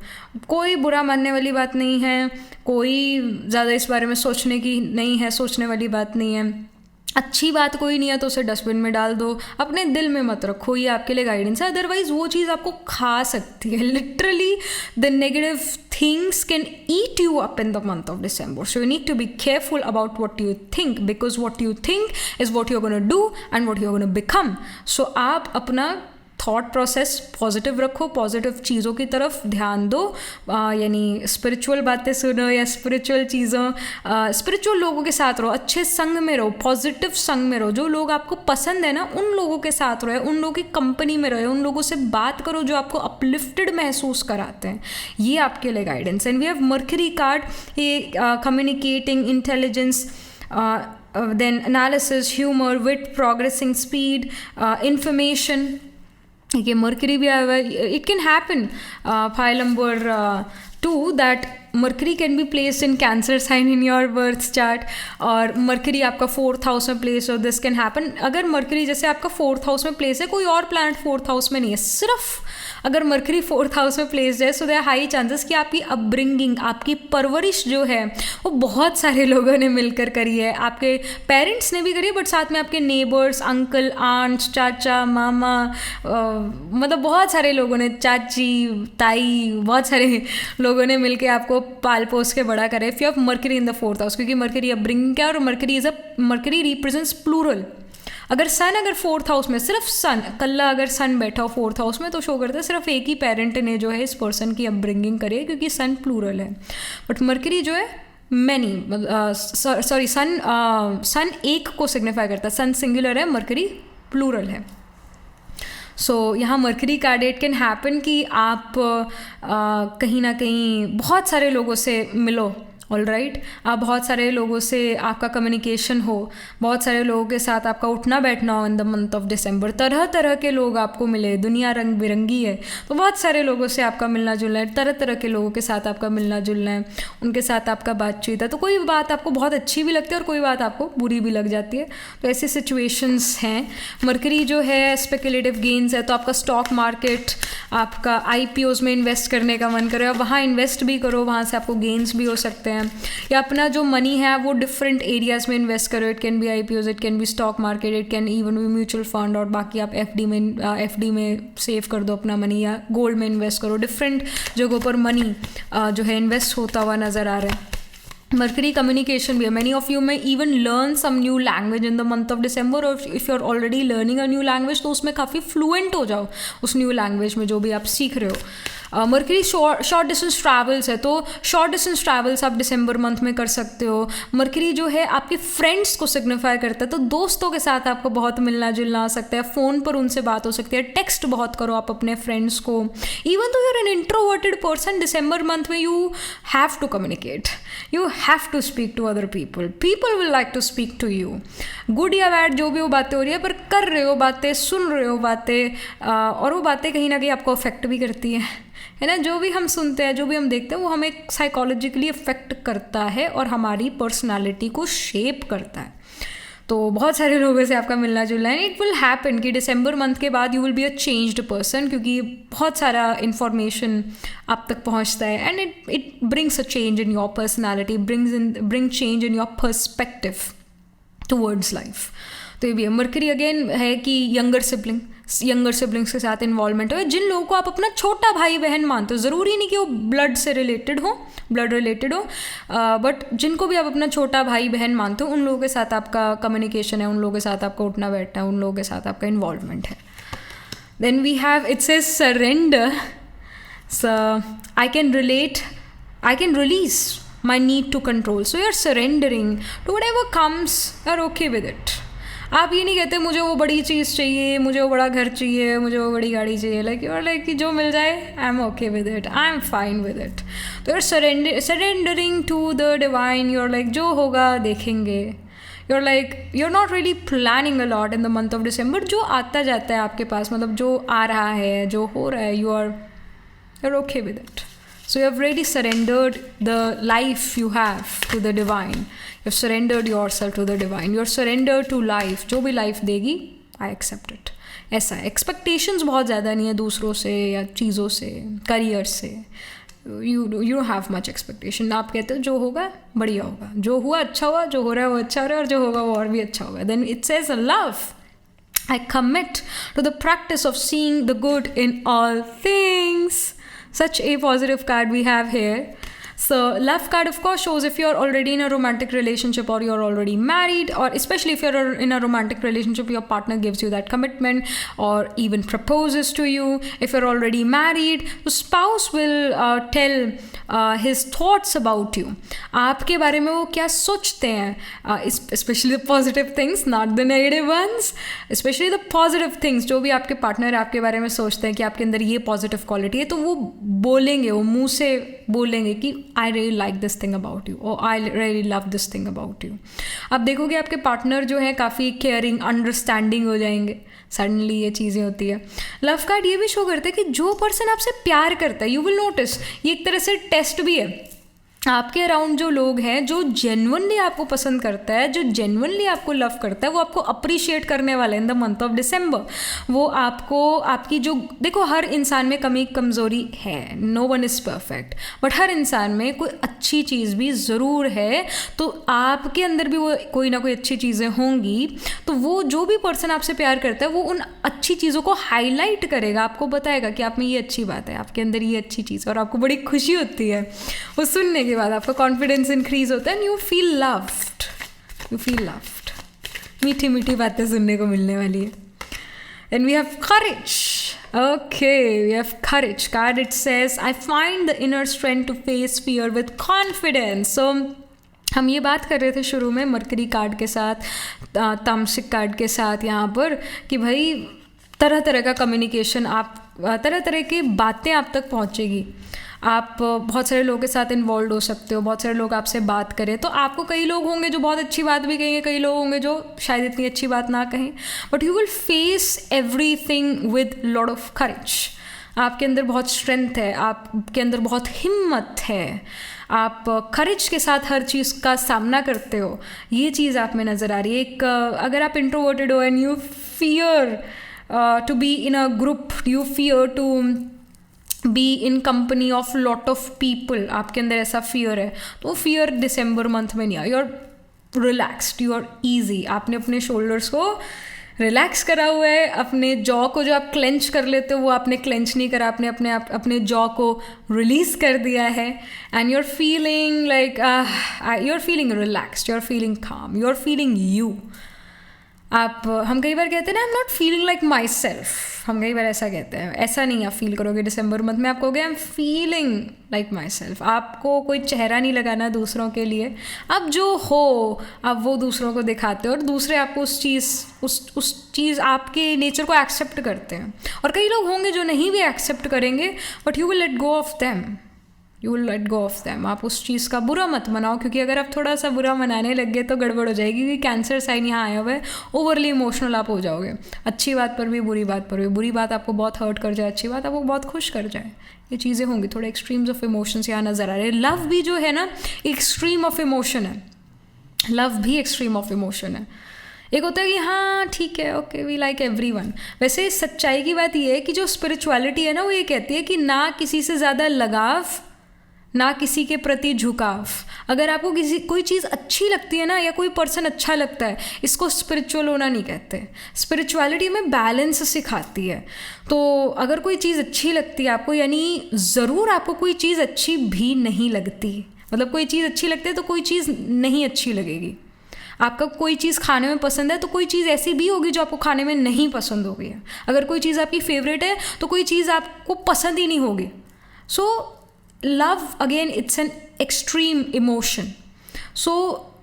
कोई बुरा मानने वाली बात नहीं है, कोई ज़्यादा इस बारे में सोचने की नहीं है, सोचने वाली बात नहीं है। अच्छी बात कोई नहीं है तो उसे डस्टबिन में डाल दो, अपने दिल में मत रखो, ये आपके लिए गाइडेंस है। अदरवाइज वो चीज़ आपको खा सकती है। Literally the negative things can eat you up in the month of December, so you need to be careful about what you think, because what you think is what you are gonna do and what you are gonna become. So आप अपना thought process positive रखो, positive चीज़ों की तरफ ध्यान दो, यानी spiritual बातें सुनो या स्पिरिचुअल चीज़ों, स्पिरिचुअल लोगों के साथ रहो, अच्छे संग में रहो, पॉजिटिव संग में रहो। जो लोग आपको पसंद है ना, उन लोगों के साथ रहे, उन लोगों की कंपनी में रहे, उन लोगों से बात करो जो आपको अपलिफ्टेड महसूस कराते हैं। ये आपके लिए guidance. And we have Mercury card, ये communicating, intelligence, then analysis, humor, wit, progressing speed, information। ये मर्करी भी आया हुआ है। It can happen pile number 2 that Mercury can be placed in cancer sign in your birth chart, और Mercury आपका 4th house में place हो, this can happen. अगर मर्करी जैसे आपका 4th हाउस में प्लेस है, कोई और प्लैनेट 4th हाउस में नहीं है, सिर्फ अगर मर्करी 4th हाउस में प्लेस्ड है, सो देयर हाई चांसेस कि आपकी अपब्रिंगिंग, आपकी परवरिश जो है वो बहुत सारे लोगों ने मिलकर करी है। आपके पेरेंट्स ने भी करी है, बट साथ में आपके नेबर्स, अंकल, आंट्स, चाचा, मामा, मतलब बहुत सारे लोगों ने, चाची, ताई, बहुत सारे लोगों ने मिलकर आपको पाल पोस के बड़ा करे। If you have mercury in the 4th house, क्योंकि मर्करी अपब्रिंगिंग क्या है, और मर्करी रिप्रेजेंट्स प्लूरल। अगर 4th हाउस में, सिर्फ सन, कल्ला अगर सन बैठा हो 4th हाउस में, तो शो करता है सिर्फ एक ही पेरेंट ने जो है इस पर्सन की अपब्रिंगिंग करी है, क्योंकि सन प्लूरल है। बट मर्करी जो है मैनी, सॉरी, सन एक को सिग्निफाई करता है, सन सिंगुलर है, मर्करी प्लूरल है। सो यहाँ mercury card, it can happen कि आप कहीं ना कहीं बहुत सारे लोगों से मिलो ऑलराइट। आप बहुत सारे लोगों से आपका कम्युनिकेशन हो, बहुत सारे लोगों के साथ आपका उठना बैठना हो इन द मंथ ऑफ दिसंबर, तरह तरह के लोग आपको मिले, दुनिया रंग बिरंगी है तो बहुत सारे लोगों से आपका मिलना जुलना है, तरह तरह के लोगों के साथ आपका मिलना जुलना है, उनके साथ आपका बातचीत है, तो कोई बात आपको बहुत अच्छी भी लगती है और कोई बात आपको बुरी भी लग जाती है। तो ऐसी सिचुएशंस हैं। मरकरी जो है स्पेकुलेटिव गेन्स है, तो आपका स्टॉक मार्केट, आपका आईपीओज में इन्वेस्ट करने का मन करे, आप वहाँ इन्वेस्ट भी करो, वहाँ से आपको गेन्स भी हो सकते हैं। या अपना जो मनी है वो डिफरेंट एरियाज में इन्वेस्ट करो, it can B IPOs, it can B stock market, it can even be mutual fund, और बाकी आप एफडी में सेव कर दो अपना मनी, या गोल्ड में इन्वेस्ट करो। डिफरेंट जगहों पर मनी जो है इन्वेस्ट होता हुआ नज़र आ रहा है। मरकरी कम्युनिकेशन भी है, मैनी ऑफ यू में even learn some new language in the month of December, और if you are already learning a new language तो उसमें काफ़ी फ्लुएंट हो जाओ उस न्यू लैंग्वेज में जो भी आप सीख रहे हो। मरकरी शॉर्ट डिस्टेंस ट्रैवल्स है, तो शॉर्ट डिस्टेंस ट्रैवल्स आप दिसंबर मंथ में कर सकते हो। मरकरी जो है आपके फ्रेंड्स को सिग्निफाई करता है, तो दोस्तों के साथ आपको बहुत मिलना जुलना आ सकता है, फ़ोन पर उनसे बात हो सकती है, टेक्स्ट बहुत करो आप अपने फ्रेंड्स को। Even though you are an introverted person, December month में you have to communicate, you have to speak to other people, people will like to speak to you. Good या बैड जो भी वो बातें हो रही है, पर कर रहे हो बातें, सुन रहे हो बातें, और वो बातें कहीं ना कहीं आपको अफेक्ट भी करती है ना। जो भी हम सुनते हैं, जो भी हम देखते हैं, वो हमें साइकोलॉजिकली अफेक्ट करता है और हमारी पर्सनालिटी को शेप करता है। तो बहुत सारे लोगों से आपका मिलना जुलना है। इट विल हैपन कि दिसंबर मंथ के बाद you will be a changed person, क्योंकि बहुत सारा इन्फॉर्मेशन आप तक पहुंचता है, and it brings a change in your personality, bring change in your perspective towards life. तो ये भी है। मरकरी अगेन है कि यंगर सिबलिंग्स के साथ इन्वॉल्वमेंट हो, जिन लोगों को आप अपना छोटा भाई बहन मानते हो, ज़रूरी नहीं कि वो ब्लड रिलेटेड हो, बट जिनको भी आप अपना छोटा भाई बहन मानते हो, उन लोगों के साथ आपका कम्युनिकेशन है, उन लोगों के साथ आपका उठना बैठना है, उन लोगों के साथ आपका इन्वॉल्वमेंट है। Then we have it says surrender, so I can release my need to control, so you're surrendering to whatever comes, you're okay with it। आप ये नहीं कहते मुझे वो बड़ी चीज़ चाहिए, मुझे वो बड़ा घर चाहिए, मुझे वो बड़ी गाड़ी चाहिए, लाइक यू आर लाइक कि जो मिल जाए I am okay with it, I am fine with it. तो you're surrendering to the divine, you're like जो होगा देखेंगे, you're like you're not really planning a lot in the month of December. जो आता जाता है आपके पास, मतलब जो आ रहा है, जो हो रहा है, you are okay with it. So you have really surrendered the life you have to the divine. You have surrendered yourself to the divine. You are surrendered to life. जो भी life देगी, I accept it. ऐसा है। Expectations बहुत ज़्यादा नहीं है दूसरों से या चीज़ों से, करियर से। You don't have much expectation. आप कहते हो जो होगा बढ़िया होगा, जो हुआ अच्छा हुआ, जो हो रहा है वो अच्छा हो रहा है, और जो होगा वो और भी अच्छा होगा। Then it says love. I commit to the practice of seeing the good in all things. Such a positive card we have here. So love card of course shows if you're already in a romantic relationship or you're already married, or especially if you're in a romantic relationship, your partner gives you that commitment or even proposes to you. If you're already married, the spouse will tell his thoughts about you. आपके बारे में वो क्या सोचते हैं, especially the positive things, not the negative ones, especially the positive things। जो भी आपके पार्टनर आपके बारे में सोचते हैं कि आपके अंदर ये पॉजिटिव क्वालिटी है, तो वो बोलेंगे, वो मुंह से बोलेंगे कि I really like this thing about you, और I really love this thing about you. आप देखोगे आपके पार्टनर जो है काफ़ी केयरिंग, अंडरस्टैंडिंग हो जाएंगे। सडनली ये चीज़ें होती है। लव कार्ड ये भी शो करता है कि जो पर्सन आपसे प्यार करता है, यू विल नोटिस, ये एक तरह से टेस्ट भी है। आपके अराउंड जो लोग हैं, जो जेन्युइनली आपको पसंद करता है, जो जेन्युइनली आपको लव करता है, वो आपको अप्रिशिएट करने वाले इन द मंथ ऑफ डिसम्बर। वो आपको आपकी जो, देखो हर इंसान में कमी कमज़ोरी है, no one is perfect, but हर इंसान में कोई अच्छी चीज़ भी ज़रूर है। तो आपके अंदर भी वो कोई ना कोई अच्छी चीज़ें होंगी। तो वो जो भी पर्सन आपसे प्यार करता है, वो उन अच्छी चीज़ों को हाईलाइट करेगा, आपको बताएगा कि आप में ये अच्छी बात है, आपके अंदर ये अच्छी चीज़, और आपको बड़ी खुशी होती है वो सुनने के बाद। आपका कॉन्फिडेंस इंक्रीज होता है एंड यू फील लव्ड। मीठी मीठी बातें सुनने को मिलने वाली है। Then we have courage. Okay, we have courage card. It says, I find the inner strength to face fear with confidence. So हम ये बात कर रहे थे शुरू में मरकरी कार्ड के साथ, तामसिक कार्ड के साथ यहाँ पर, कि भाई तरह तरह का कम्युनिकेशन, आप तरह तरह की बातें आप तक पहुँचेगी। आप बहुत सारे लोगों के साथ इन्वॉल्व हो सकते हो, बहुत सारे लोग आपसे बात करें, तो आपको कई लोग होंगे जो बहुत अच्छी बात भी कहेंगे, कई लोग होंगे जो शायद इतनी अच्छी बात ना कहें, but you will face everything with lot of courage. आपके अंदर बहुत स्ट्रेंथ है, आपके अंदर बहुत हिम्मत है, आप करेज के साथ हर चीज़ का सामना करते हो, ये चीज़ आप में नज़र आ रही है। एक अगर आप इंट्रोवर्टेड हो and you fear to be in a group, you fear to be in company of lot of people, आपके अंदर ऐसा फियर है, तो फियर दिसंबर मंथ में नहीं आया। You are relaxed, you are easy, आपने अपने शोल्डर्स को रिलैक्स करा हुआ है, अपने जॉ को जो आप क्लेंच कर लेते हो वो आपने क्लेंच नहीं करा, आपने अपने जॉ को रिलीज कर दिया है, and you are feeling like you are feeling relaxed, you are feeling calm, you are feeling you. हम कई बार कहते हैं ना, I am not feeling like myself, हम कई बार ऐसा कहते हैं, ऐसा नहीं आप फील करोगे दिसंबर मंथ में, आप कहोगे I am feeling like my self. आपको कोई चेहरा नहीं लगाना दूसरों के लिए, आप जो हो आप वो दूसरों को दिखाते हो, और दूसरे आपको उस चीज़ आपके नेचर को एक्सेप्ट करते हैं। और कई लोग होंगे जो नहीं भी एक्सेप्ट करेंगे, but you will let go of them, you will let go of them. आप उस चीज़ का बुरा मत मनाओ, क्योंकि अगर आप थोड़ा सा बुरा मनाने लग गए तो गड़बड़ हो जाएगी, क्योंकि कैंसर साइन यहाँ आया हुआ है, ओवरली इमोशनल आप हो जाओगे, अच्छी बात पर भी बुरी बात पर भी, बुरी बात आपको बहुत हर्ट कर जाए, अच्छी बात आपको बहुत खुश कर जाए, ये चीज़ें होंगी। थोड़े एक्सट्रीम्स ऑफ इमोशंस यहाँ नज़र आ रहे हैं। लव भी जो है ना एक्सट्रीम ऑफ इमोशन है, लव भी एक्सट्रीम ऑफ इमोशन है। एक होता है कि हाँ ठीक है, ओके वी लाइक एवरीवन। वैसे सच्चाई की बात ये है कि जो स्पिरिचुअलिटी है ना, वो ये कहती है कि ना किसी से ज़्यादा लगाव, ना किसी के प्रति झुकाव। अगर आपको कोई चीज़ अच्छी लगती है ना, या कोई पर्सन अच्छा लगता है, इसको स्पिरिचुअल होना नहीं कहते। स्पिरिचुअलिटी में बैलेंस सिखाती है। तो अगर कोई चीज़ अच्छी लगती है आपको, यानी ज़रूर आपको कोई चीज़ अच्छी भी नहीं लगती, मतलब कोई चीज़ अच्छी लगती है तो कोई चीज़ नहीं अच्छी लगेगी। आपका कोई चीज़ खाने में पसंद है तो कोई चीज़ ऐसी भी होगी जो आपको खाने में नहीं पसंद होगी। अगर कोई चीज़ आपकी फेवरेट है तो कोई चीज़ आपको पसंद ही नहीं होगी। So love again it's an extreme emotion. So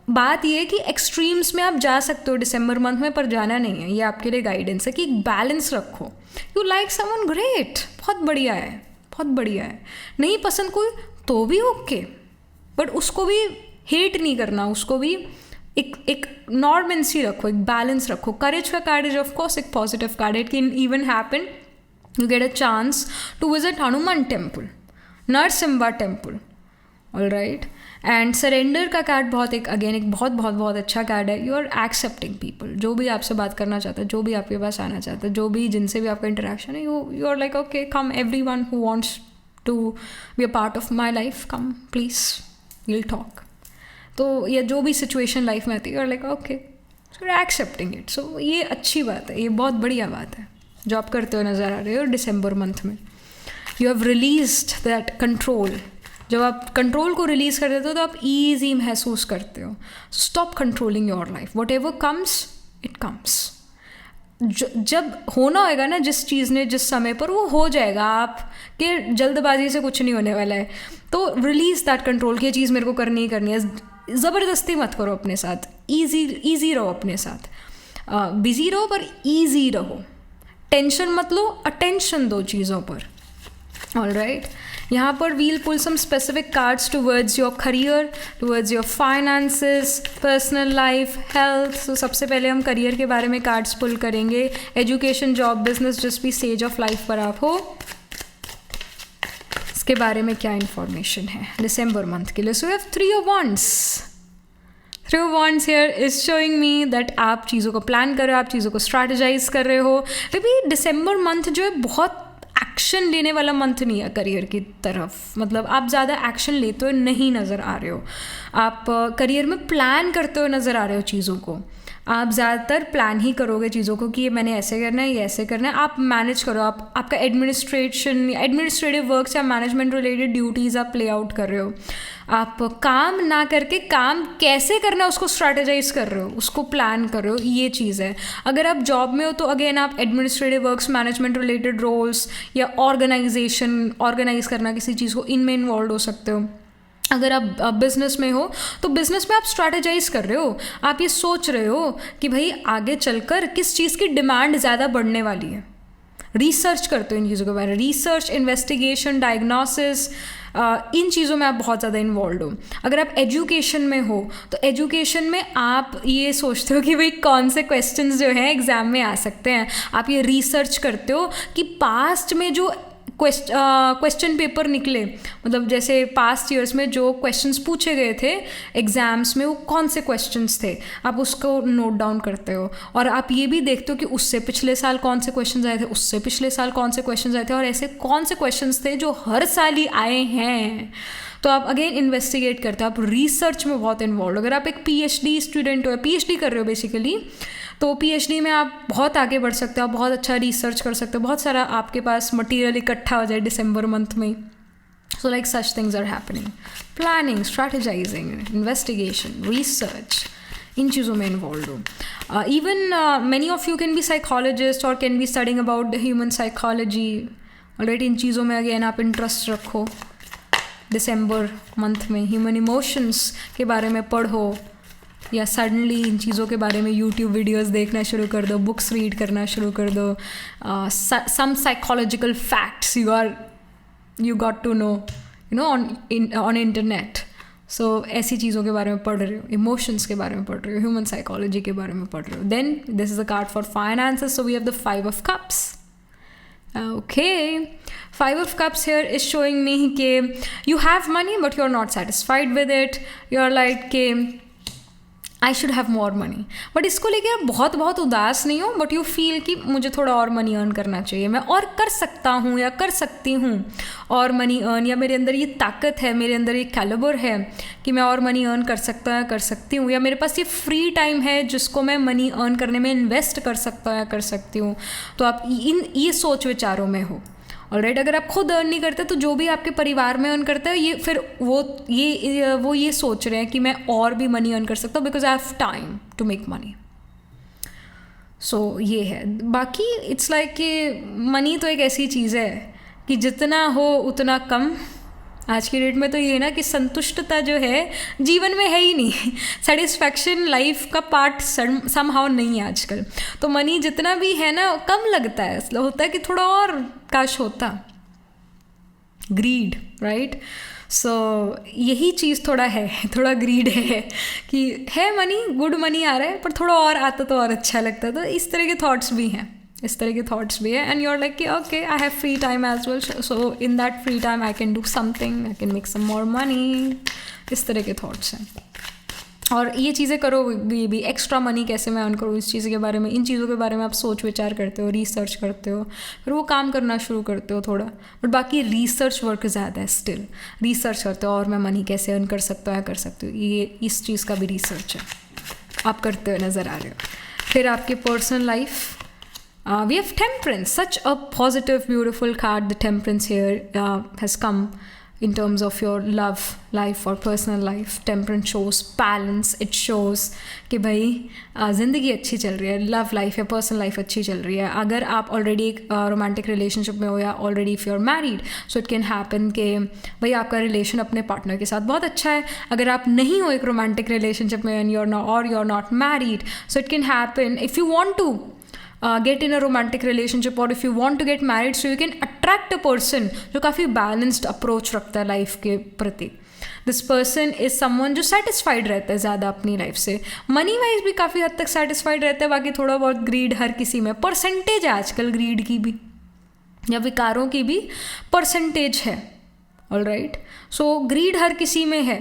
बात ये है कि एक्सट्रीम्स में आप जा सकते हो दिसंबर मंथ में, पर जाना नहीं है। ये आपके लिए गाइडेंस है कि एक बैलेंस रखो। यू लाइक समवन, ग्रेट, बहुत बढ़िया है, बहुत बढ़िया है। नहीं पसंद कोई तो भी ओके, बट उसको भी हेट नहीं करना, उसको भी एक नॉर्मेंसी रखो, एक बैलेंस रखो। करेज का कार्ड इज ऑफ कोर्स एक positive card. It can even happen you get a chance to visit Hanuman temple, Narasimha temple, all right. And surrender का कार्ड बहुत एक बहुत बहुत बहुत अच्छा कार्ड है। यू आर एक्सेप्टिंग पीपल, जो भी आपसे बात करना चाहता है, जो भी आपके पास आना चाहता है, जो भी जिनसे भी आपका इंटरेक्शन है, you are like okay come, everyone who wants to be a part of my life, come please, will talk. तो ये जो भी सिचुएशन लाइफ में आती है, you are like okay, so you are accepting it. So ये अच्छी बात है, ये बहुत बढ़िया बात है जो आप करते हुए नज़र आ रहे हो दिसंबर मंथ में। You have released that control. जब आप कंट्रोल को रिलीज़ कर देते हो तो आप ईजी महसूस करते हो। Stop controlling your life, what ever comes it comes. जब होना होएगा ना जिस चीज़ ने, जिस समय पर, वो हो जाएगा। आपके जल्दबाजी से कुछ नहीं होने वाला है। तो रिलीज़ दैट कंट्रोल कि ये चीज़ मेरे को करनी ही करनी है। ज़बरदस्ती मत करो अपने साथ, ईजी रहो अपने साथ। बिजी रहो पर ईजी रहो, टेंशन मत लो, अटेंशन दो चीज़ों पर, ऑल राइट। यहाँ पर we'll pull some specific cards towards your career, towards your finances, personal life, health. So सबसे पहले हम करियर के बारे में कार्ड्स पुल करेंगे। एजुकेशन, जॉब, बिजनेस, जिस भी स्टेज ऑफ लाइफ पर आप हो, इसके बारे में क्या इन्फॉर्मेशन है दिसंबर मंथ के लिए। So we have 3 of Wands। 3 of Wands here is showing me that आप चीज़ों को प्लान कर रहे हो, आप चीज़ों को स्ट्रैटेजाइज कर रहे हो। अभी दिसंबर मंथ जो है बहुत एक्शन लेने वाला मंथ नहीं है करियर की तरफ। मतलब आप ज़्यादा एक्शन लेते हुए नहीं नज़र आ रहे हो। आप करियर में प्लान करते हुए नज़र आ रहे हो चीज़ों को। आप ज़्यादातर प्लान ही करोगे चीज़ों को कि ये मैंने ऐसे करना है, ये ऐसे करना है। आप मैनेज करो, आपका एडमिनिस्ट्रेटिव वर्क्स या मैनेजमेंट रिलेटेड ड्यूटीज़ आप प्ले आउट कर रहे हो। आप काम ना करके काम कैसे करना है उसको स्ट्रैटेजाइज कर रहे हो, उसको प्लान कर रहे हो, ये चीज़ है। अगर आप जॉब में हो तो अगेन आप administrative works, management related roles या ऑर्गेनाइज करना किसी चीज़ को, इनमें इन्वॉल्व हो सकते हो। अगर आप बिज़नेस में हो तो बिज़नेस में आप स्ट्रैटेजाइज कर रहे हो। आप ये सोच रहे हो कि भाई आगे चलकर किस चीज़ की डिमांड ज़्यादा बढ़ने वाली है। रिसर्च करते हो इन चीज़ों के बारे में, रिसर्च, इन्वेस्टिगेशन, डायग्नोसिस, इन चीज़ों में आप बहुत ज़्यादा इन्वॉल्व हो। अगर आप एजुकेशन में हो तो एजुकेशन में आप ये सोचते हो कि भाई कौन से क्वेश्चंस जो हैं एग्ज़ाम में आ सकते हैं, आप ये रिसर्च करते हो कि पास्ट में जो क्वेश्चन पेपर निकले, मतलब जैसे पास्ट ईयर्स में जो क्वेश्चंस पूछे गए थे एग्ज़ाम्स में वो कौन से क्वेश्चंस थे, आप उसको नोट डाउन करते हो। और आप ये भी देखते हो कि उससे पिछले साल कौन से क्वेश्चंस आए थे, उससे पिछले साल कौन से क्वेश्चंस आए थे, और ऐसे कौन से क्वेश्चंस थे जो हर साल ही आए हैं। तो आप अगेन इन्वेस्टिगेट करते हो, आप रिसर्च में बहुत इन्वॉल्व हो। अगर आप एक PhD स्टूडेंट हो, PhD कर रहे हो बेसिकली, तो PhD में आप बहुत आगे बढ़ सकते हो, आप बहुत अच्छा रिसर्च कर सकते हो, बहुत सारा आपके पास मटेरियल इकट्ठा हो जाए दिसंबर मंथ में। So like such things are happening, planning, strategising, investigation, research, इन चीज़ों में इन्वॉल्व हो। Even many of you can be psychologist और can be studying about the human psychology. Already इन चीज़ों में अगेन आप इंटरेस्ट रखो। दिसंबर मंथ में ह्यूमन इमोशंस के बारे में पढ़ो, या सडनली इन चीज़ों के बारे में यूट्यूब वीडियोस देखना शुरू कर दो, बुक्स रीड करना शुरू कर दो। Some psychological facts you got to know on internet. So ऐसी चीज़ों के बारे में पढ़ रहे हो, इमोशंस के बारे में पढ़ रहे हो, ह्यूमन साइकोलॉजी के बारे में पढ़ रहे हो। Then this is the card for finances, so we have the 5 of Cups. Okay, 5 of Cups here is showing me कि you have money but you're not satisfied with it. You're like कि I should have more money, but इसको लेके आप बहुत उदास नहीं हो, but you feel कि मुझे थोड़ा और मनी अर्न करना चाहिए, मैं और कर सकता हूँ या कर सकती हूँ और मनी अर्न, या मेरे अंदर ये ताकत है, मेरे अंदर ये कैलिबर है कि मैं और मनी अर्न कर सकता हूँ या कर सकती हूँ, या मेरे पास ये फ्री टाइम है जिसको मैं मनी अर्न करने में इन्वेस्ट कर सकता हूँ या कर सकती हूँ। तो आप ये सोच विचारों में हो। ऑलराइट, अगर आप खुद अर्न नहीं करते तो जो भी आपके परिवार में अर्न करता है, ये फिर वो ये सोच रहे हैं कि मैं और भी मनी अर्न कर सकता हूँ because I have time to make money. So ये है। बाकी इट्स लाइक कि मनी तो एक ऐसी चीज़ है कि जितना हो उतना कम। आज की डेट में तो ये है ना कि संतुष्टता जो है जीवन में है ही नहीं, सेटिस्फैक्शन लाइफ का पार्ट समहाउ नहीं है आजकल। तो मनी जितना भी है ना कम लगता है, इसलिए होता है कि थोड़ा और काश होता। Grid, right. सो यही चीज़ थोड़ा है, थोड़ा ग्रीड है कि है मनी, गुड मनी आ रहा है पर थोड़ा और आता तो और अच्छा लगता। तो इस तरह के थॉट्स भी हैं, एंड यू आर लाइक कि okay I have free time as well, so in that free time I can do something, I can make some more money. इस तरह के थॉट्स हैं। और ये चीज़ें करो भी एक्स्ट्रा मनी कैसे मैं अर्न करूँ, इस चीज़ के बारे में, इन चीज़ों के बारे में आप सोच विचार करते हो, रिसर्च करते हो, फिर वो काम करना शुरू करते हो थोड़ा। बट बाकी रिसर्च वर्क ज़्यादा है, स्टिल रिसर्च करते हो और मैं मनी कैसे अर्न कर सकता हूँ या कर सकती हूँ, ये इस चीज़ का भी रिसर्च है, आप करते हुए नज़र आ रहे हो। फिर आपके personal life, we have temperance, such a positive beautiful card. The temperance here has come in terms of your love life or personal life. Temperance shows balance, it shows कि भाई ज़िंदगी अच्छी चल रही है, लव लाइफ या personal life अच्छी चल रही है। अगर आप ऑलरेडी एक रोमांटिक रिलेशनशिप में हो या already if you are married, so it can happen कि भाई आपका रिलेशन अपने पार्टनर के साथ बहुत अच्छा है। अगर आप नहीं हो एक रोमांटिक रिलेशनशिप में and you are not married, so it can happen if you want to get in a romantic relationship or if you want to get married, so you can attract a person जो काफ़ी balanced approach रखता है life के प्रति। This person is someone जो satisfied रहता है ज़्यादा अपनी लाइफ से, मनी वाइज भी काफ़ी हद तक satisfied रहता है। बाकी थोड़ा बहुत ग्रीड हर किसी में, परसेंटेज है आजकल ग्रीड की भी या विकारों की भी परसेंटेज है। ऑलराइट, सो ग्रीड हर किसी में है,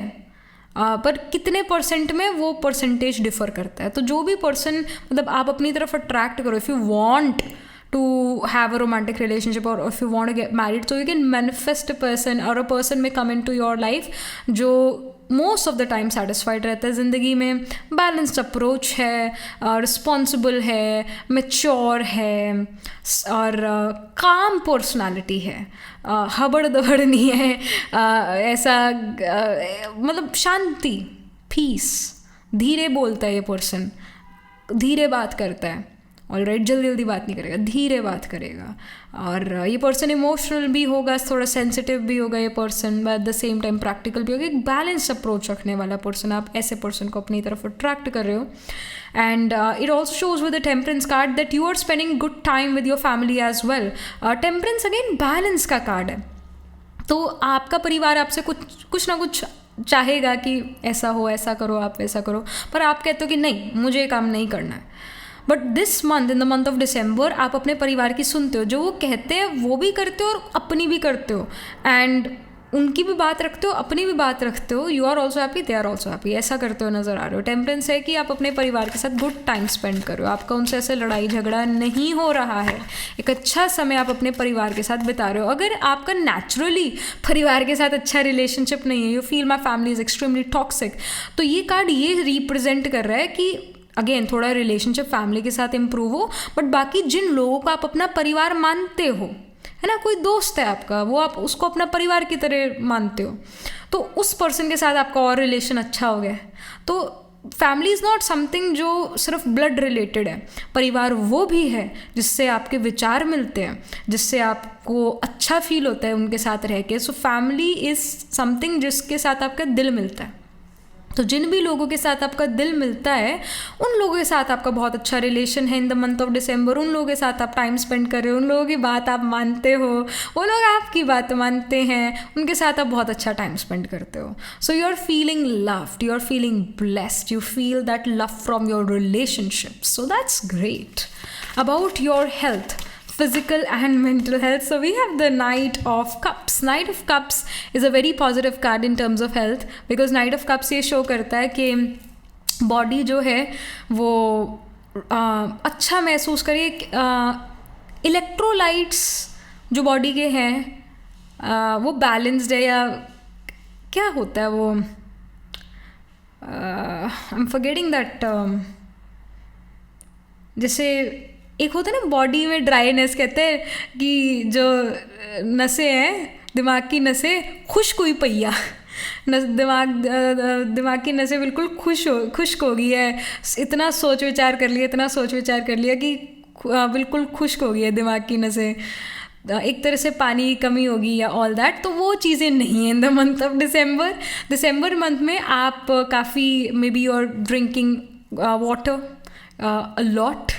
पर कितने परसेंट में वो परसेंटेज डिफर करता है। तो जो भी पर्सन मतलब आप अपनी तरफ अट्रैक्ट करो, if you want to have a romantic relationship और if you want to get married, so you can manifest a person और a person may come into your life जो most of the time satisfied रहता है ज़िंदगी में, balanced approach है, responsible है, mature है और काम पर्सनालिटी है, हबड़ दबड़ नहीं है, ऐसा मतलब शांति, पीस, धीरे बोलता है ये पर्सन, धीरे बात करता है। ऑलराइट, जल्दी बात नहीं करेगा, धीरे बात करेगा। और ये पर्सन इमोशनल भी होगा, थोड़ा सेंसिटिव भी होगा ये person, but at the same time practical भी होगा। एक बैलेंस अप्रोच रखने वाला पर्सन, आप ऐसे पर्सन को अपनी तरफ अट्रैक्ट कर रहे हो। And it also shows with the temperance card that you are spending good time with your family as well. Temperance again balance का कार्ड है तो आपका परिवार आपसे कुछ ना कुछ चाहेगा कि ऐसा हो, ऐसा करो, आप वैसा करो, पर आप कहते हो कि नहीं, मुझे ये काम नहीं करना है। But this month, in the month of December, आप अपने परिवार की सुनते हो, जो वो कहते हैं वो भी करते हो और अपनी भी करते हो, एंड उनकी भी बात रखते हो, अपनी भी बात रखते हो। You are also happy, they are also happy, ऐसा करते हो नज़र आ रहे हो। टेम्परेंस है कि आप अपने परिवार के साथ गुड टाइम स्पेंड करो, आपका उनसे ऐसे लड़ाई झगड़ा नहीं हो रहा है, एक अच्छा समय आप अपने परिवार के साथ बिता रहे हो। अगर आपका नेचुरली परिवार के साथ अच्छा रिलेशनशिप नहीं है, you feel my family is extremely toxic, तो ये कार्ड ये रिप्रेजेंट कर रहा है कि अगेन थोड़ा रिलेशनशिप फैमिली के साथ इम्प्रूव हो, बट बाकी जिन लोगों को आप अपना परिवार मानते हो, है ना, कोई दोस्त है आपका, वो आप उसको अपना परिवार की तरह मानते हो, तो उस पर्सन के साथ आपका और रिलेशन अच्छा हो गया। तो फैमिली इज़ नॉट समथिंग जो सिर्फ ब्लड रिलेटेड है, परिवार वो भी है जिससे आपके विचार मिलते हैं, जिससे आपको अच्छा फील होता है उनके साथ रह के। सो फैमिली इज़ समथिंग जिसके साथ आपका दिल मिलता है। तो जिन भी लोगों के साथ आपका दिल मिलता है, उन लोगों के साथ आपका बहुत अच्छा रिलेशन है इन द मंथ ऑफ डिसम्बर। उन लोगों के साथ आप टाइम स्पेंड कर रहे हो, उन लोगों की बात आप मानते हो, वो लोग आपकी बात मानते हैं, उनके साथ आप बहुत अच्छा टाइम स्पेंड करते हो। So you are feeling loved, you are feeling blessed, you feel that love from your relationship, so that's great. About your health, physical and mental health, so we have the Knight of Cups. Knight of Cups is a very positive card in terms of health, because Knight of Cups ये show करता है कि body जो है वो अच्छा महसूस करे। इलेक्ट्रोलाइट्स जो बॉडी के हैं वो बैलेंस्ड है, या क्या होता है वो, आई एम फॉरगेटिंग दैट, जैसे एक होता है ना बॉडी में ड्राइनेस, कहते हैं कि जो नसें हैं, दिमाग की नसें खुश्क हुई पहिया, दिमाग की नसें बिल्कुल खुश्क हो गई है, इतना सोच विचार कर लिया कि बिल्कुल खुश्क हो गई है दिमाग की नसें, एक तरह से पानी की कमी होगी या ऑल दैट। तो वो चीज़ें नहीं हैं in the month of December month में। आप काफ़ी maybe you are drinking water a lot,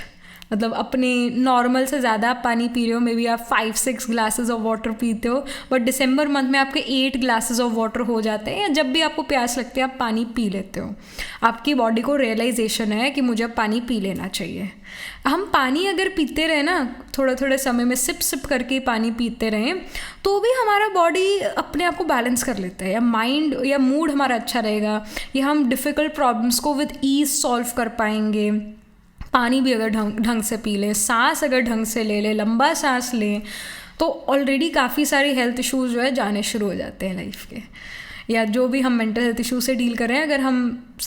मतलब अपने नॉर्मल से ज़्यादा आप पानी पी रहे हो, मे बी आप 5-6 ग्लासेस ऑफ वाटर पीते हो, बट दिसंबर मंथ में आपके 8 ग्लासेस ऑफ वाटर हो जाते हैं, या जब भी आपको प्यास लगती है आप पानी पी लेते हो। आपकी बॉडी को रियलाइजेशन है कि मुझे अब पानी पी लेना चाहिए। हम पानी अगर पीते रहे ना, थोड़े समय में सिप करके पानी पीते रहें, तो भी हमारा बॉडी अपने आप को बैलेंस कर लेता है, या माइंड या मूड हमारा अच्छा रहेगा, या हम डिफ़िकल्ट प्रॉब्लम्स को विद ईज सॉल्व कर पाएंगे। पानी भी अगर ढंग से पी लें, सांस अगर ढंग से ले लें, लंबा सांस लें, तो ऑलरेडी काफ़ी सारे हेल्थ इश्यूज़ जो है जाने शुरू हो जाते हैं लाइफ के, या जो भी हम मेंटल हेल्थ इशू से डील कर रहे हैं। अगर हम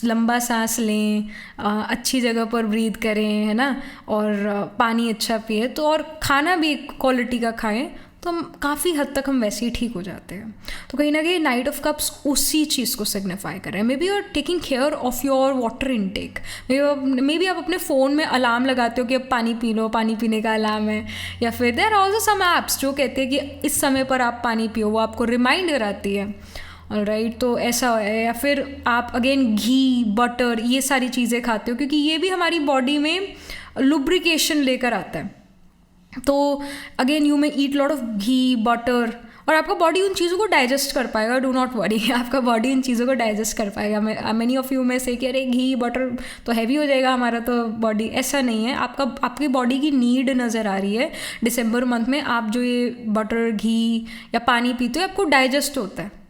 लंबा सांस लें, अच्छी जगह पर ब्रीथ करें, है ना, और पानी अच्छा पिए, तो और खाना भी क्वालिटी का खाएं, तो हम काफ़ी हद तक हम वैसे ही ठीक हो जाते हैं। तो कहीं ना कहीं नाइट ऑफ कप्स उसी चीज़ को सिग्निफाई कर रहे हैं। Maybe you are taking care of your water intake, maybe आप अपने फ़ोन में अलार्म लगाते हो कि अब पानी पी लो, पानी पीने का अलार्म है, या फिर there are also some apps जो कहते हैं कि इस समय पर आप पानी पियो, वो आपको रिमाइंड कराती है। ऑलराइट, तो ऐसा है। या फिर आप अगेन घी, बटर, ये सारी चीज़ें खाते हो, क्योंकि ये भी हमारी बॉडी में लुब्रिकेशन लेकर आता है। तो अगेन यू में eat lot of ghee, butter, और आपका बॉडी उन चीज़ों को डाइजेस्ट कर पाएगा। डू नॉट वरी, आपका बॉडी उन चीज़ों को डाइजेस्ट कर पाएगा। मेनी ऑफ यू में से कि अरे घी बटर तो हैवी हो जाएगा हमारा तो बॉडी, ऐसा नहीं है। आपकी बॉडी की नीड नज़र आ रही है। दिसंबर मंथ में आप जो ये बटर, घी या पानी पीते हो, आपको डाइजेस्ट होता है,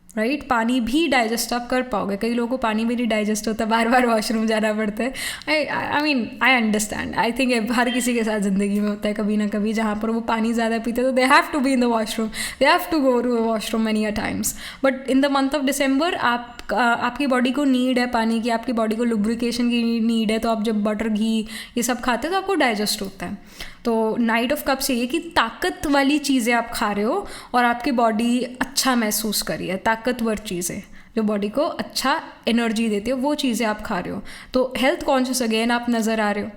राइट। पानी भी डाइजेस्ट आप कर पाओगे। कई लोगों को पानी भी नहीं डाइजेस्ट होता, बार बार वॉशरूम जाना पड़ता है। आई अंडरस्टैंड, आई थिंक हर किसी के साथ ज़िंदगी में होता है कभी ना कभी, जहाँ पर वो पानी ज़्यादा पीते हैं तो they have to be in the washroom, they have to go to washroom many a times. But in the month of December आपकी बॉडी को नीड है पानी की, आपकी बॉडी को लुब्रिकेशन की नीड है, तो आप जब बटर, घी ये सब खाते हो तो आपको डाइजेस्ट होता है। तो नाइट ऑफ कप्स ये कि ताकत वाली चीज़ें आप खा रहे हो और आपकी बॉडी अच्छा महसूस कर रही है। ताकतवर चीज़ें जो बॉडी को अच्छा एनर्जी देती है, वो चीज़ें आप खा रहे हो। तो हेल्थ कॉन्शियस अगेन आप नज़र आ रहे हो।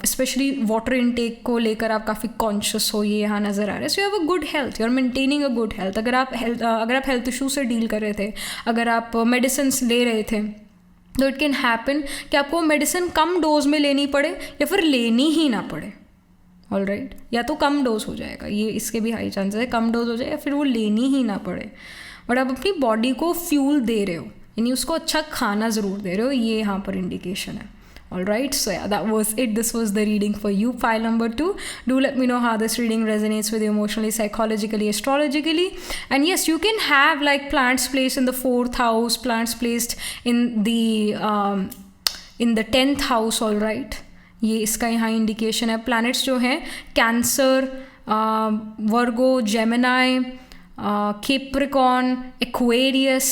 स्पेशली वाटर इनटेक को लेकर आप काफ़ी कॉन्शियस हो, ये यहाँ नज़र आ रहा है। So you have a good health, you are maintaining a good health. अगर आप हेल्थ इशू से डील कर रहे थे, अगर आप मेडिसिन ले रहे थे, तो इट कैन हैपन कि आपको मेडिसिन कम डोज में लेनी पड़े या फिर लेनी ही ना पड़े, ऑल राइट, या तो कम डोज हो जाएगा, ये इसके भी हाई चांसेस है कम डोज हो जाए, या फिर वो लेनी ही ना पड़े, बट आप अपनी बॉडी को फ्यूल दे रहे हो, यानी उसको अच्छा खाना ज़रूर दे रहे हो, ये यहाँ पर इंडिकेशन है. All right, so yeah, that was it. This was the reading for you, pile number 2. Do let me know how this reading resonates with you emotionally, psychologically, astrologically. And yes, you can have like plants placed in the 4th house, plants placed in the 10th house. All right, ये इसका यहाँ indication है. Planets जो हैं cancer, Virgo, Gemini, Capricorn, Aquarius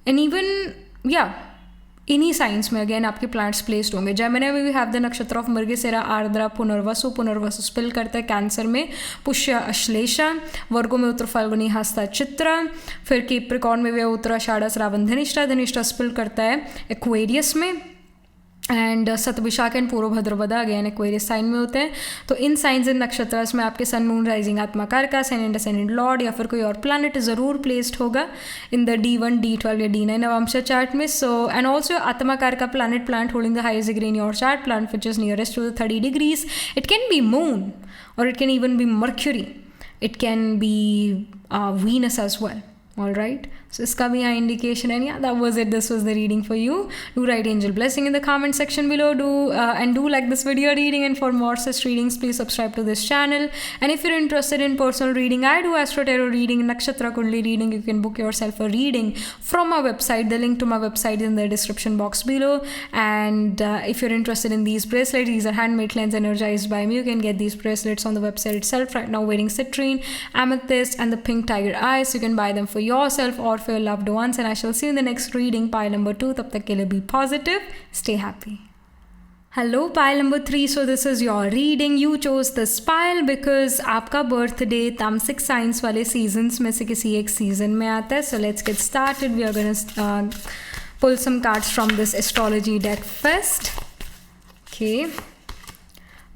and even इन्हीं science में again आपके planets placed होंगे. जेमिनी में भी have the nakshatra of Mrigashira, Ardra, Punarvasu. Punarvasu spill करता है कैंसर में पुष्य, अश्लेषा. वर्गो में उत्तर फाल्गुनी, हस्ता, चित्रा. फिर कैप्रिकॉर्न में भी उत्तराषाढ़, श्रावण, धनिष्ठा. धनिष्ठा स्पिल करता है एक्वेरियस में. एंड शतभिषाख एंड पूर्व भद्रपदा अगेन एक्वेरियस साइन में होते हैं. तो इन साइंस इन नक्षत्रस में आपके सन, मून, राइजिंग, आत्मा कारका, सन एंड लॉर्ड या फिर कोई और प्लैनेट ज़रूर प्लेस्ड होगा इन द D1, D12 या D9 नवंश चार्ट में. सो एंड ऑल्सो आत्मा कारका planet holding the highest degree in your chart, planet which is nearest to the 30 degrees. It can be moon और it can even be Mercury, it can be Venus as well. All right, so इसका भी यहाँ indication है. Yeah, that was it. This was the reading for you. Do write angel blessing in the comment section below. And do like this video reading, and for more such readings, please subscribe to this channel. And if you're interested in personal reading, I do Astro Tarot reading, Nakshatra Kundli reading. You can book yourself a reading from my website. The link to my website is in the description box below. And if you're interested in these bracelets, these are handmade, cleansed, energized by me. You can get these bracelets on the website itself. Right now, wearing citrine, amethyst, and the pink tiger eyes. You can buy them for yourself or for your loved ones, and I shall see you in the next reading, pile number 2. tab tak ke liye be positive, stay happy. Hello pile number 3. So this is your reading. You chose this pile because आपका birthday तामसिक science वाले seasons में से किसी एक season में आता है. So let's get started. We are going to pull some cards from this astrology deck first. Okay.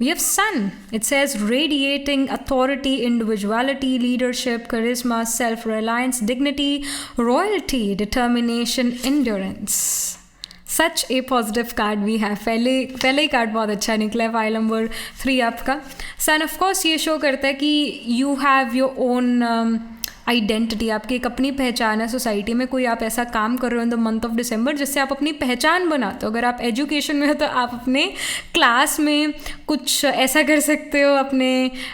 We have Sun. It says radiating authority, individuality, leadership, charisma, self-reliance, dignity, royalty, determination, endurance. Such a positive card we have. पहले ही card बहुत अच्छा निकला है, file number 3 आपका. Sun of course ये show करता है कि you have your own identity, आपकी एक अपनी पहचान है सोसाइटी में. कोई आप ऐसा काम कर रहे हो इन द मंथ ऑफ दिसंबर जिससे आप अपनी पहचान बनाते हो. अगर आप एजुकेशन में हो तो आप अपने क्लास में कुछ ऐसा कर सकते हो, अपने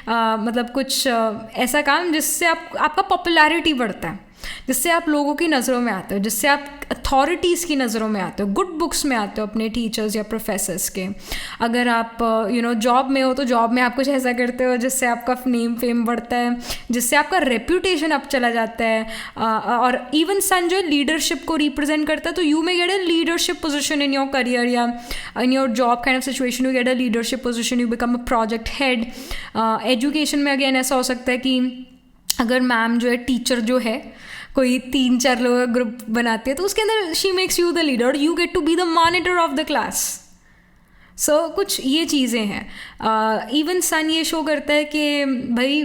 मतलब कुछ ऐसा काम जिससे आपका पॉपुलैरिटी बढ़ता है, जिससे आप लोगों की नज़रों में आते हो, जिससे आप अथॉरिटीज़ की नज़रों में आते हो, गुड बुक्स में आते हो अपने टीचर्स या प्रोफेसर्स के. अगर आप जॉब में हो तो जॉब में आप कुछ ऐसा करते हो जिससे आपका नेम फेम बढ़ता है, जिससे आपका रेप्यूटेशन अप चला जाता है. और इवन सन जो लीडरशिप को रिप्रेजेंट करता है, तो you may get a leadership position in your career या in your job kind of situation. You get a leadership position, you become a project head. Education में अगेन ऐसा हो सकता है कि अगर मैम जो है टीचर जो है कोई 3-4 लोगों का ग्रुप बनाती है तो उसके अंदर she makes you the leader, you get to be the monitor of the class. So कुछ ये चीज़ें हैं. इवन सन ये शो करता है कि भाई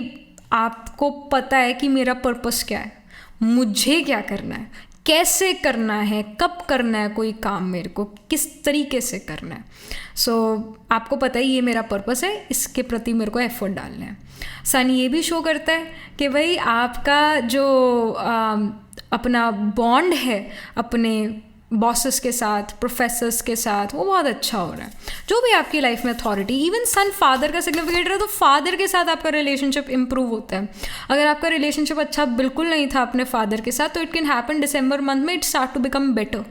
आपको पता है कि मेरा पर्पस क्या है, मुझे क्या करना है, कैसे करना है, कब करना है कोई काम, मेरे को किस तरीके से करना है. सो आपको पता है ये मेरा पर्पस है, इसके प्रति मेरे को एफर्ट डालना है. सन ये भी शो करता है कि भाई आपका जो अपना बॉन्ड है अपने बॉसेस के साथ, प्रोफेसर्स के साथ, वो बहुत अच्छा हो रहा है. जो भी आपकी लाइफ में अथॉरिटी, इवन सन फादर का सिग्निफिकेटर है तो फादर के साथ आपका रिलेशनशिप इंप्रूव होता है. अगर आपका रिलेशनशिप अच्छा बिल्कुल नहीं था अपने फादर के साथ तो इट कैन हैपन दिसंबर मंथ में, it start to become better.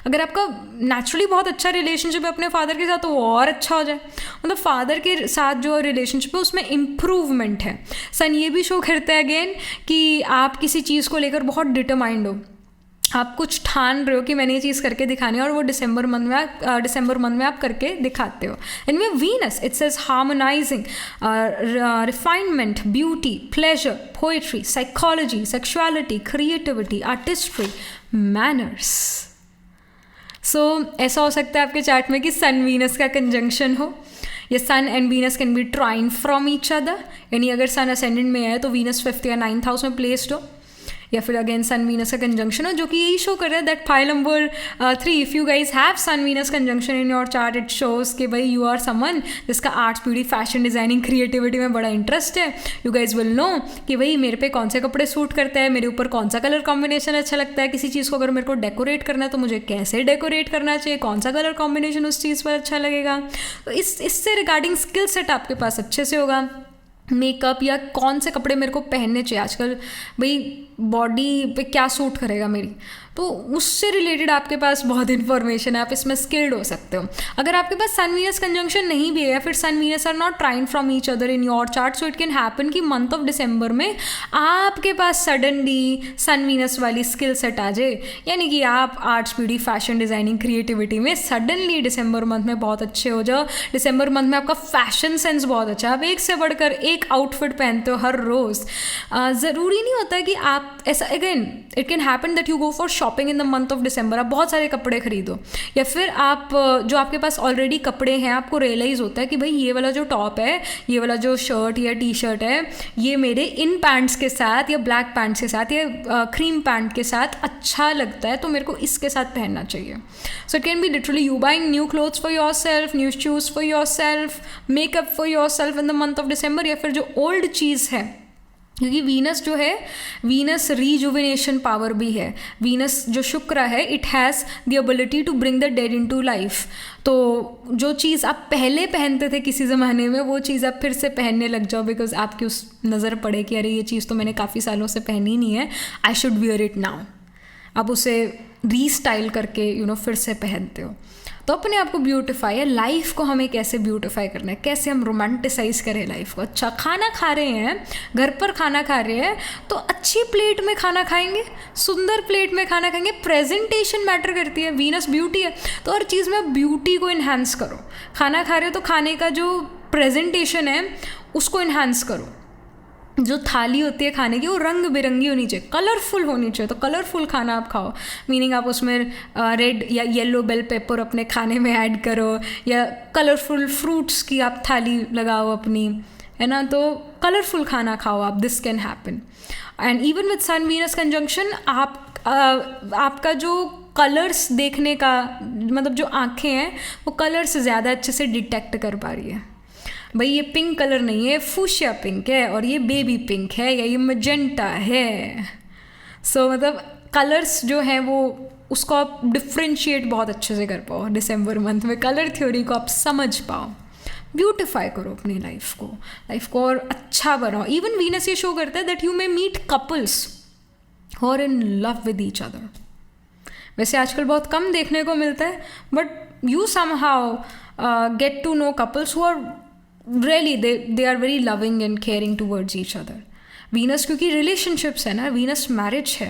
अगर आपका नेचुरली बहुत अच्छा रिलेशनशिप है अपने फादर के साथ तो वो और अच्छा हो जाए. मतलब फादर के साथ जो रिलेशनशिप है उसमें इम्प्रूवमेंट है. सन ये भी शो करता है अगेन कि आप किसी चीज़ को लेकर बहुत डिटरमाइंड हो, आप कुछ ठान रहे हो कि मैंने ये चीज़ करके दिखानी है, और वो दिसंबर मंथ में आप करके दिखाते हो. And we Venus, it says harmonising, refinement, beauty, pleasure, poetry, psychology, sexuality, creativity, artistry, manners. So ऐसा हो सकता है आपके चार्ट में कि सन वीनस का कंजंक्शन हो, या sun and Venus can be trine from each other. यानी अगर सन असेंडेंट में है तो वीनस 5th या 9th हाउस में प्लेस्ड हो, या फिर अगेन सन वीनस का कंजंक्शन हो, जो कि यही शो कर रहा है that pile number 3, if you guys have sun Venus conjunction in your chart, it shows कि भाई यू आर समवन जिसका arts, beauty, fashion designing, creativity में बड़ा इंटरेस्ट है. यू गाइज विल नो कि भाई मेरे पे कौन से कपड़े सूट करते हैं, मेरे ऊपर कौन सा कलर कॉम्बिनेशन अच्छा लगता है, किसी चीज़ को अगर मेरे को डेकोरेट करना है तो मुझे कैसे डेकोरेट करना चाहिए, कौन सा कलर कॉम्बिनेशन उस चीज़ पर अच्छा लगेगा. तो इससे रिगार्डिंग स्किल सेट आपके पास अच्छे से होगा. मेकअप या कौन से कपड़े मेरे को पहनने चाहिए आजकल, भाई बॉडी पे क्या सूट करेगा मेरी, तो उससे रिलेटेड आपके पास बहुत इन्फॉर्मेशन है, आप इसमें स्किल्ड हो सकते हो. अगर आपके पास सन वीनस कंजंक्शन नहीं भी है या फिर sun Venus are not trying from each other in your chart, so it can happen कि मंथ ऑफ दिसंबर में आपके पास सडनली सन वीनस वाली स्किल सेट आ जाए, यानी कि आप arts, beauty, fashion designing, creativity में सडनली दिसंबर मंथ में बहुत अच्छे हो जाओ. दिसंबर मंथ में आपका फैशन सेंस बहुत अच्छा है, आप एक से बढ़कर एक आउटफिट पहनते हो हर रोज़. ज़रूरी नहीं होता कि आप ऐसा, again it can happen that you go for shopping in the month of दिसंबर, आप बहुत सारे कपड़े खरीदो, या फिर आप जो आपके पास ऑलरेडी कपड़े हैं आपको रियलाइज़ होता है कि भाई ये वाला जो टॉप है, ये वाला जो शर्ट या टी शर्ट है, ये मेरे इन पैंट्स के साथ या ब्लैक पैंट्स के साथ या क्रीम पैंट के साथ अच्छा लगता है, तो मेरे को इसके साथ पहनना चाहिए. सो it can B literally you buying new clothes for your self, new shoes for your self, makeup for your self in the month of दिसंबर, या फिर जो ओल्ड चीज़ है, क्योंकि वीनस जो है, वीनस रीजुविनेशन पावर भी है. वीनस जो शुक्र है, it has the ability to bring the dead into life. तो जो चीज़ आप पहले पहनते थे किसी ज़माने में, वो चीज़ आप फिर से पहनने लग जाओ, बिकॉज आपकी उस नज़र पड़े कि अरे ये चीज़ तो मैंने काफ़ी सालों से पहनी नहीं है, I should wear it now. आप उसे रीस्टाइल करके फिर से पहनते हो. तो अपने आप को ब्यूटिफाई है, लाइफ को हमें कैसे ब्यूटिफाई करना है, कैसे हम रोमांटिसाइज करें लाइफ को. अच्छा खाना खा रहे हैं, घर पर खाना खा रहे हैं, तो अच्छी प्लेट में खाना खाएंगे, सुंदर प्लेट में खाना खाएंगे. प्रेजेंटेशन मैटर करती है, वीनस ब्यूटी है, तो हर चीज़ में ब्यूटी को इन्हांस करो. खाना खा रहे हो तो खाने का जो प्रेजेंटेशन है उसको इन्हांस करो. जो थाली होती है खाने की वो रंग बिरंगी होनी चाहिए, कलरफुल होनी चाहिए, तो कलरफुल खाना आप खाओ. मीनिंग आप उसमें रेड या येलो बेल पेपर अपने खाने में ऐड करो, या कलरफुल फ्रूट्स की आप थाली लगाओ अपनी, है ना. तो कलरफुल खाना खाओ आप, this can happen. And even with sun Venus conjunction आपका जो कलर्स देखने का मतलब जो आँखें हैं वो कलर्स ज़्यादा अच्छे से डिटेक्ट कर पा रही है. भाई ये पिंक कलर नहीं है, फूशिया पिंक है, और ये बेबी पिंक है, या ये मजेंटा है. सो मतलब कलर्स जो हैं वो उसको आप डिफ्रेंशिएट बहुत अच्छे से कर पाओ. दिसंबर मंथ में कलर थ्योरी को आप समझ पाओ, ब्यूटिफाई करो अपनी लाइफ को और अच्छा बनाओ. इवन वीनस ये शो करता है that you may meet couples who are in love with each other. वैसे आजकल बहुत कम देखने को मिलता है, but you somehow get to know couples who are really they are very loving and caring towards each other. Venus क्योंकि relationships है ना, वीनस मैरिज है,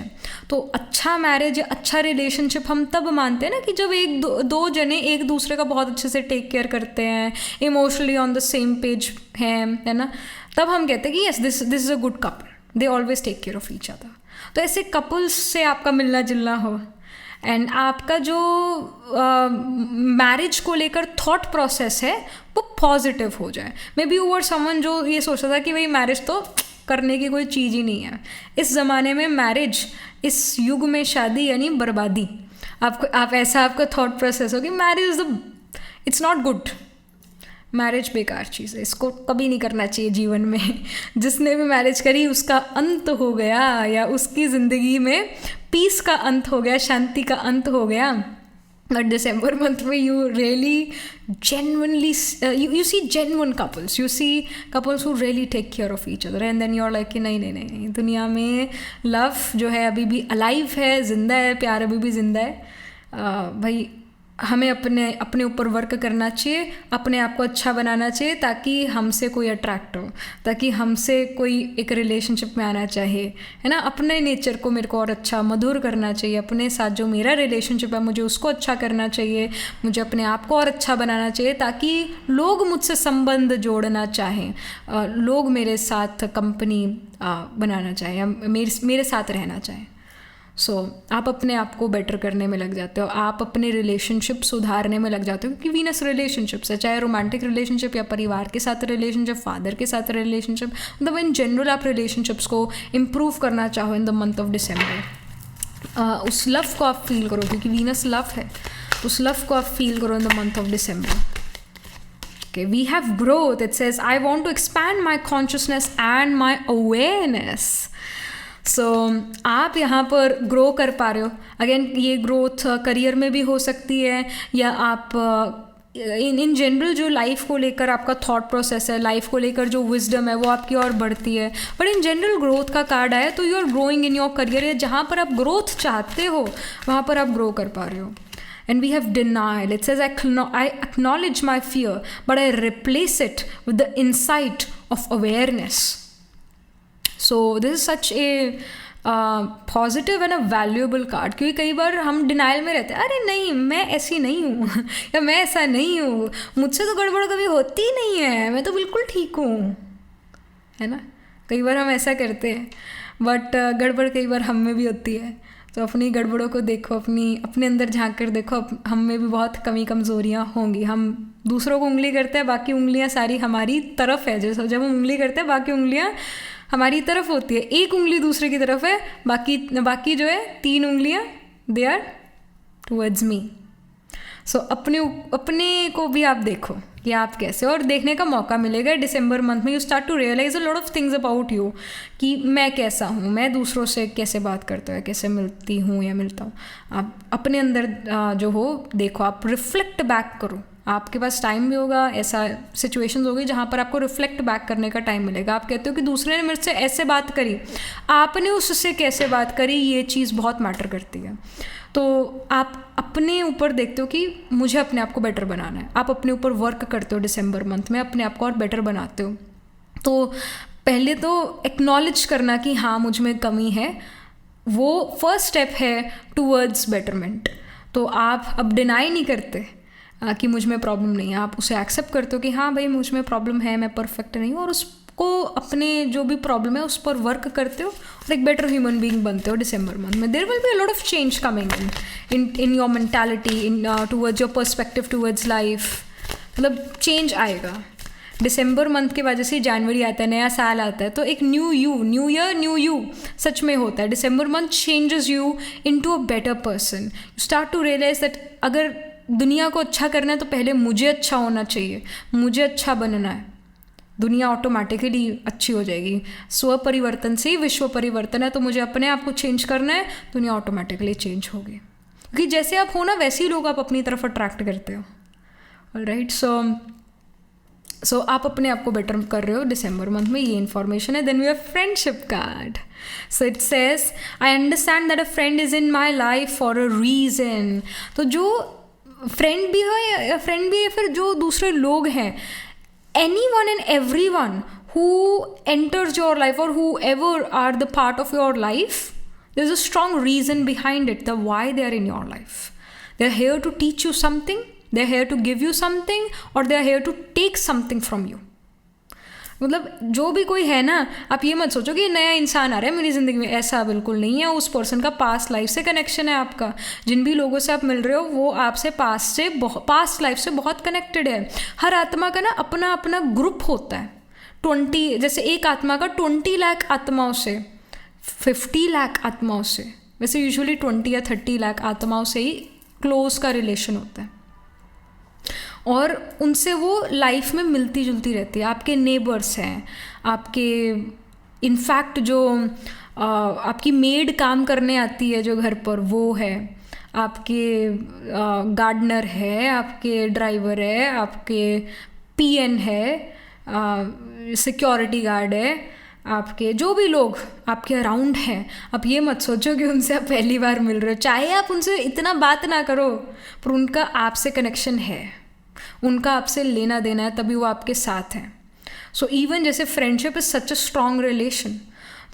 तो अच्छा मैरिज या अच्छा रिलेशनशिप हम तब मानते हैं ना कि जब दो जने एक दूसरे का बहुत अच्छे से टेक केयर करते हैं, emotionally on the same page हैं, है ना, तब हम कहते हैं कि yes this is a good couple, they always take care of each other. तो ऐसे कपल्स से आपका मिलना जुलना हो एंड आपका जो मैरिज को लेकर थॉट प्रोसेस है वो पॉजिटिव हो जाए. मे बी वर समवन जो ये सोचता था कि भाई मैरिज तो करने की कोई चीज़ ही नहीं है. इस ज़माने में मैरिज, इस युग में शादी यानी बर्बादी. आपका थॉट प्रोसेस हो कि marriage is it's not good, marriage बेकार चीज़ है, इसको कभी नहीं करना चाहिए जीवन में. जिसने भी मैरिज करी उसका अंत हो गया, या उसकी ज़िंदगी में पीस का अंत हो गया, शांति का अंत हो गया. बट दिसंबर मंथ में you really genuinely you see genuine couples, you see couples who really take care of each other, and then you're like कि नहीं, दुनिया में लव जो है अभी भी अलाइव है, जिंदा है, प्यार अभी भी जिंदा है. भाई हमें अपने ऊपर वर्क करना चाहिए, अपने आप को अच्छा बनाना चाहिए, ताकि हमसे कोई अट्रैक्ट हो, ताकि हमसे कोई एक रिलेशनशिप में आना चाहे, है ना. अपने नेचर को मेरे को और अच्छा मधुर करना चाहिए, अपने साथ जो मेरा रिलेशनशिप है मुझे उसको अच्छा करना चाहिए, मुझे अपने आप को और अच्छा बनाना चाहिए, ताकि लोग मुझसे संबंध जोड़ना चाहें, लोग मेरे साथ कंपनी बनाना चाहें, या मेरे साथ रहना चाहें. आप अपने आप को बेटर करने में लग जाते हो, आप अपने रिलेशनशिप सुधारने में लग जाते हो, क्योंकि वीनस रिलेशनशिप्स है, चाहे रोमांटिक रिलेशनशिप या परिवार के साथ रिलेशनशिप, फादर के साथ रिलेशनशिप, मतलब इन जनरल आप रिलेशनशिप्स को इम्प्रूव करना चाहो इन द मंथ ऑफ डिसम्बर, उस लव को आप फील करो, क्योंकि वीनस लव है, उस लव को आप फील करो इन the month of December. Okay, we have growth. It says, I want to expand my consciousness and my awareness. So, आप यहाँ पर ग्रो कर पा रहे हो. अगेन ये ग्रोथ करियर में भी हो सकती है, या आप इन जनरल जो लाइफ को लेकर आपका थॉट प्रोसेस है, लाइफ को लेकर जो विजडम है वो आपकी और बढ़ती है. बट इन जनरल ग्रोथ का कार्ड आया तो you are growing in your career. जहाँ पर आप ग्रोथ चाहते हो वहाँ पर आप ग्रो कर पा रहे हो. And we have denial. It says, I acknowledge my fear, but I replace it with the insight of awareness. So this is such a positive and a valuable card. क्योंकि कई बार हम डिनाइल में रहते हैं, अरे नहीं मैं ऐसी नहीं हूँ या मैं ऐसा नहीं हूँ, मुझसे तो गड़बड़ कभी होती ही नहीं है, मैं तो बिल्कुल ठीक हूँ, है ना. कई बार हम ऐसा करते हैं, बट गड़बड़ कई बार हम में भी होती है. तो अपनी गड़बड़ों को देखो, अपने अंदर झांक कर देखो, हम में भी बहुत कमी कमज़ोरियाँ होंगी. हम दूसरों को उंगली करते हैं, बाकी उंगलियाँ सारी हमारी तरफ है. जैसे जब हम उंगली करते हैं बाकी उंगलियाँ हमारी तरफ होती है, एक उंगली दूसरे की तरफ है, बाकी जो है 3 उंगलियाँ दे आर टुवर्ड्स मी. सो अपने को भी आप देखो कि आप कैसे, और देखने का मौका मिलेगा डिसम्बर मंथ में. You start to realise a lot of things about you, कि मैं कैसा हूँ, मैं दूसरों से कैसे बात करता हूँ, कैसे मिलती हूँ या मिलता हूँ. आप अपने अंदर जो हो देखो, आप रिफ्लेक्ट बैक करो. आपके पास टाइम भी होगा, ऐसा सिचुएशंस होगी जहाँ पर आपको रिफ्लेक्ट बैक करने का टाइम मिलेगा. आप कहते हो कि दूसरे ने मेरे से ऐसे बात करी, आपने उससे कैसे बात करी, ये चीज़ बहुत मैटर करती है. तो आप अपने ऊपर देखते हो कि मुझे अपने आप को बेटर बनाना है. आप अपने ऊपर वर्क करते हो डिसम्बर मंथ में, अपने आप को और बेटर बनाते हो. तो पहले तो एक्नॉलेज करना कि हाँ मुझ में कमी है, वो फर्स्ट स्टेप है टूवर्ड्स बेटरमेंट. तो आप अब डिनाई नहीं करते कि मुझ में प्रॉब्लम नहीं है, आप उसे एक्सेप्ट करते हो कि हाँ भाई मुझ में प्रॉब्लम है, मैं परफेक्ट नहीं हूँ, और उसको अपने जो भी प्रॉब्लम है उस पर वर्क करते हो और एक बेटर ह्यूमन बीइंग बनते हो डिसम्बर मंथ में. There will be a lot of change coming in your mentality, in towards your perspective towards life. मतलब चेंज आएगा. डिसम्बर मंथ के वजह से जनवरी आता है, नया साल आता है, तो एक न्यू ईयर न्यू यू सच में होता है. डिसम्बर month changes you into a better person. You start to realise that अगर दुनिया को अच्छा करना है तो पहले मुझे अच्छा होना चाहिए, मुझे अच्छा बनना है, दुनिया ऑटोमेटिकली अच्छी हो जाएगी. स्व परिवर्तन से ही विश्व परिवर्तन है. तो मुझे अपने आप को चेंज करना है, दुनिया ऑटोमेटिकली चेंज होगी. क्योंकि जैसे आप हो ना वैसे ही लोग आप अपनी तरफ अट्रैक्ट करते हो. ऑलराइट, सो आप अपने आप को बेटर कर रहे हो डिसम्बर मंथ में, ये इन्फॉर्मेशन है. Then we have friendship card. So it says, I understand that a friend is in my life for a reason. तो जो फ्रेंड भी हो या फिर जो दूसरे लोग हैं, anyone and everyone who enters your life or whoever are the part of your life, there's a strong reason behind it, the why they are in your life. They're here to teach you something, they're here to give you something, or they're here to take something from you. मतलब जो भी कोई है ना, आप ये मत सोचो कि नया इंसान आ रहा है मेरी ज़िंदगी में, ऐसा बिल्कुल नहीं है. उस पर्सन का पास्ट लाइफ से कनेक्शन है आपका. जिन भी लोगों से आप मिल रहे हो वो आपसे पास्ट लाइफ से बहुत कनेक्टेड है. हर आत्मा का ना अपना अपना ग्रुप होता है. 20 जैसे एक आत्मा का 20 लाख आत्माओं से, 50 लाख आत्माओं से, वैसे यूजुअली 20 या 30 लाख आत्माओं से ही क्लोज का रिलेशन होता है, और उनसे वो लाइफ में मिलती जुलती रहती है. आपके नेबर्स हैं, आपके इनफैक्ट जो आपकी मेड काम करने आती है जो घर पर, वो है, आपके गार्डनर है, आपके ड्राइवर है, आपके पीएन है, सिक्योरिटी गार्ड है, आपके जो भी लोग आपके अराउंड हैं. आप ये मत सोचो कि उनसे आप पहली बार मिल रहे हो, चाहे आप उनसे इतना बात ना करो, पर उनका आपसे कनेक्शन है, उनका आपसे लेना देना है, तभी वो आपके साथ हैं. सो इवन जैसे friendship is such a strong relation.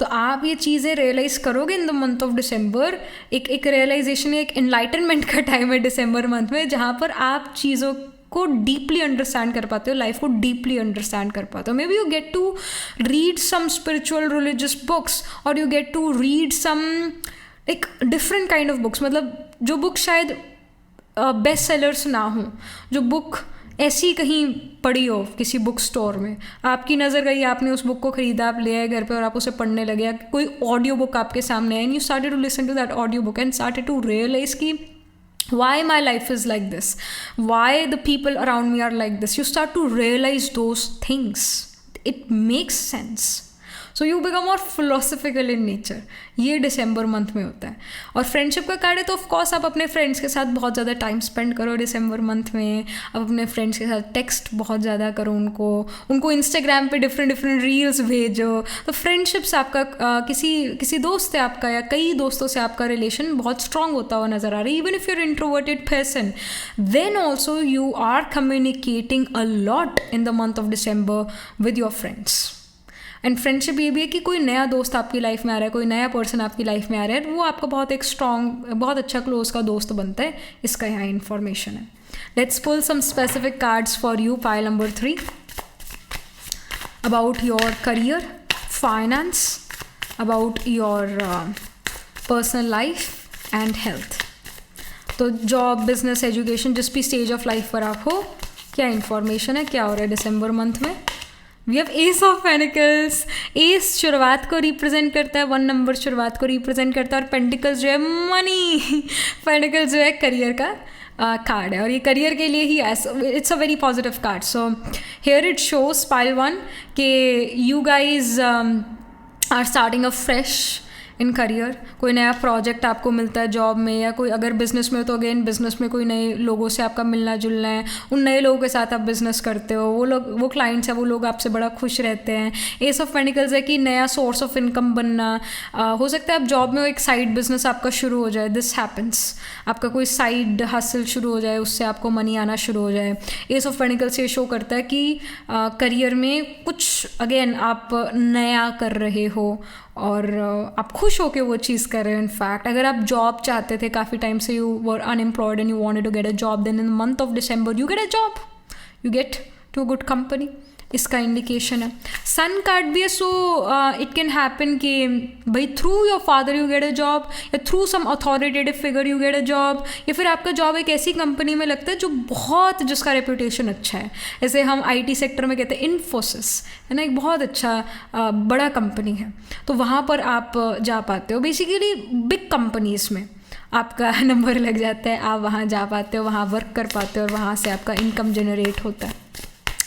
तो आप ये चीज़ें रियलाइज़ करोगे इन द मंथ ऑफ डिसम्बर. एक रियलाइजेशन, एक एनलाइटनमेंट का टाइम है डिसम्बर मंथ में, जहाँ पर आप चीज़ों को डीपली अंडरस्टैंड कर पाते हो, लाइफ को डीपली अंडरस्टैंड कर पाते हो. Maybe you get to read some spiritual religious books, और you get to read some एक डिफरेंट काइंड ऑफ बुक्स, मतलब जो बुक शायद बेस्ट सेलर्स ना हो, जो बुक ऐसी कहीं पड़ी हो किसी बुक स्टोर में, आपकी नज़र गई, आपने उस बुक को ख़रीदा, आप ले आए घर पे और आप उसे पढ़ने लगे, या कोई ऑडियो बुक आपके सामने है and you started to listen to that audio book and started to realise कि why my life is like this, why the people around me are like this. You start to realize those things. It makes sense. So you become more philosophical in nature. ये दिसंबर month में होता है. और friendship का card है तो of course आप अपने फ्रेंड्स के साथ बहुत ज़्यादा टाइम स्पेंड करो दिसंबर मंथ में. आप अपने फ्रेंड्स के साथ टेक्स्ट बहुत ज़्यादा करो, उनको इंस्टाग्राम पे डिफरेंट रील्स भेजो. तो फ्रेंडशिप्स आपका किसी दोस्त है आपका या कई दोस्तों से आपका रिलेशन बहुत स्ट्रांग होता हुआ नज़र आ रहा है. Even if you are introverted person, then also you are communicating a lot in the month of December with your friends. And friendship ये भी है कि कोई नया दोस्त आपकी लाइफ में आ रहा है, कोई नया पर्सन आपकी लाइफ में आ रहा है, वो आपका बहुत एक स्ट्रॉन्ग, बहुत अच्छा क्लोज का दोस्त बनता है. इसका यहाँ इन्फॉर्मेशन है. Let's pull some specific cards for you. Pile number 3 about your career, finance, about your personal life and health. तो जॉब, बिजनेस, एजुकेशन, जिस भी स्टेज ऑफ लाइफ पर आप हो, क्या इन्फॉर्मेशन है, क्या हो रहा है दिसंबर मंथ में. We have ace of pentacles. Ace शुरुआत को रिप्रेजेंट करता है, 1 नंबर शुरुआत को रिप्रेजेंट करता है, और पेंटिकल्स जो है मनी, पेनिकल्स जो है करियर का कार्ड है, और ये करियर के लिए ही it's a very positive card. So here it shows pile 1 के you guys are starting a fresh in career. कोई नया प्रोजेक्ट आपको मिलता है जॉब में, या कोई अगर बिजनेस में हो तो अगेन बिजनेस में कोई नए लोगों से आपका मिलना जुलना है, उन नए लोगों के साथ आप बिजनेस करते हो, वो क्लाइंट्स हैं, वो लोग आपसे बड़ा खुश रहते हैं. एस ऑफ पेनिकल्स है कि नया सोर्स ऑफ इनकम बनना. हो सकता है आप जॉब में एक साइड बिजनेस आपका शुरू हो जाए, दिस हैपन्स. आपका कोई साइड हसल शुरू हो जाए, उससे आपको मनी आना शुरू हो जाए. एस ऑफ पेनिकल्स ये शो करता है कि करियर में कुछ अगेन आप नया कर रहे हो और आप खुश हो के वो चीज़ कर रहे हो. इनफैक्ट अगर आप जॉब चाहते थे काफ़ी टाइम से, you were unemployed and you wanted to get a job, then in the month of December you get a job, you get to a good company. इसका इंडिकेशन है. सन कार्ड भी है, सो it can happen कि भाई through your father you get a job, या through some authoritative figure you get a job, या फिर आपका जॉब एक ऐसी कंपनी में लगता है जो बहुत, जिसका रेपुटेशन अच्छा है. जैसे हम IT सेक्टर में कहते हैं इन्फोसिस है ना, एक बहुत अच्छा बड़ा कंपनी है, तो वहाँ पर आप जा पाते हो. बेसिकली बिग कंपनीज में आपका नंबर लग जाता है, आप वहाँ जा पाते हो, वहाँ वर्क कर पाते हो और वहाँ से आपका इनकम जनरेट होता है.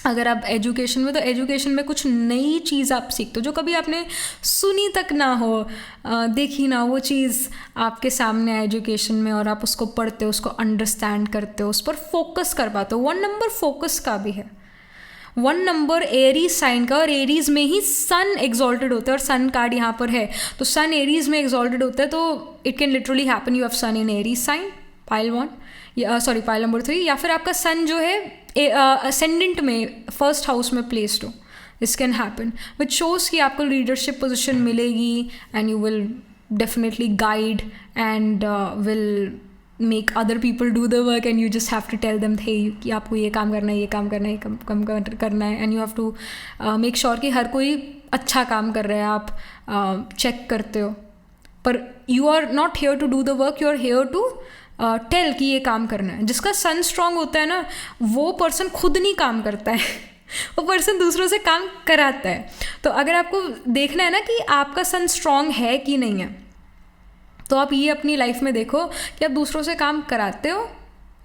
अगर आप एजुकेशन में, तो एजुकेशन में कुछ नई चीज़ आप सीखते हो जो कभी आपने सुनी तक ना हो, देखी ना, वो चीज़ आपके सामने है एजुकेशन में, और आप उसको पढ़ते हो, उसको अंडरस्टैंड करते हो, उस पर फोकस कर पाते हो. 1 नंबर फोकस का भी है. 1 नंबर एरीज साइन का, और एरीज में ही सन एक्सॉल्टेड होता है, और सन कार्ड यहाँ पर है तो सन एरीज में एक्सॉल्टेड होता है, तो it can literally happen you have sun in Aries sign. Pile 1 pile number 3, या फिर आपका सन जो है असेंडेंट में फर्स्ट हाउस में प्लेस्ड हो. This can happen which shows कि आपको लीडरशिप पोजिशन मिलेगी and you will definitely guide and will make other people do the work, and you just have to tell them they कि आपको ये काम करना है, ये काम करना है, ये काम करना है, and you have to make sure कि हर कोई अच्छा काम कर रहा है. आप चेक करते हो, पर you are not here to do the work, you are here to tell कि ये काम करना है. जिसका सन स्ट्रांग होता है ना, वो पर्सन खुद नहीं काम करता है वो पर्सन दूसरों से काम कराता है. तो अगर आपको देखना है ना कि आपका सन स्ट्रांग है कि नहीं है, तो आप ये अपनी लाइफ में देखो कि आप दूसरों से काम कराते हो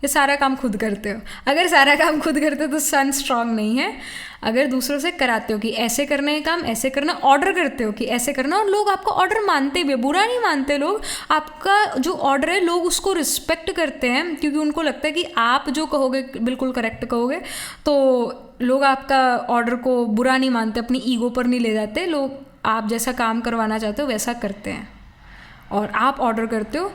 या सारा काम खुद करते हो. अगर सारा काम खुद करते हो तो सन स्ट्रांग नहीं है. अगर दूसरों से कराते हो कि ऐसे करना है काम, ऐसे करना, ऑर्डर करते हो कि ऐसे करना, और लोग आपका ऑर्डर मानते भी, बुरा नहीं मानते लोग, आपका जो ऑर्डर है लोग उसको रिस्पेक्ट करते हैं, क्योंकि उनको लगता है कि आप जो कहोगे बिल्कुल करेक्ट कहोगे, तो लोग आपका ऑर्डर को बुरा नहीं मानते, अपनी ईगो पर नहीं ले जाते. लोग आप जैसा काम करवाना चाहते हो वैसा करते हैं, और आप ऑर्डर करते हो,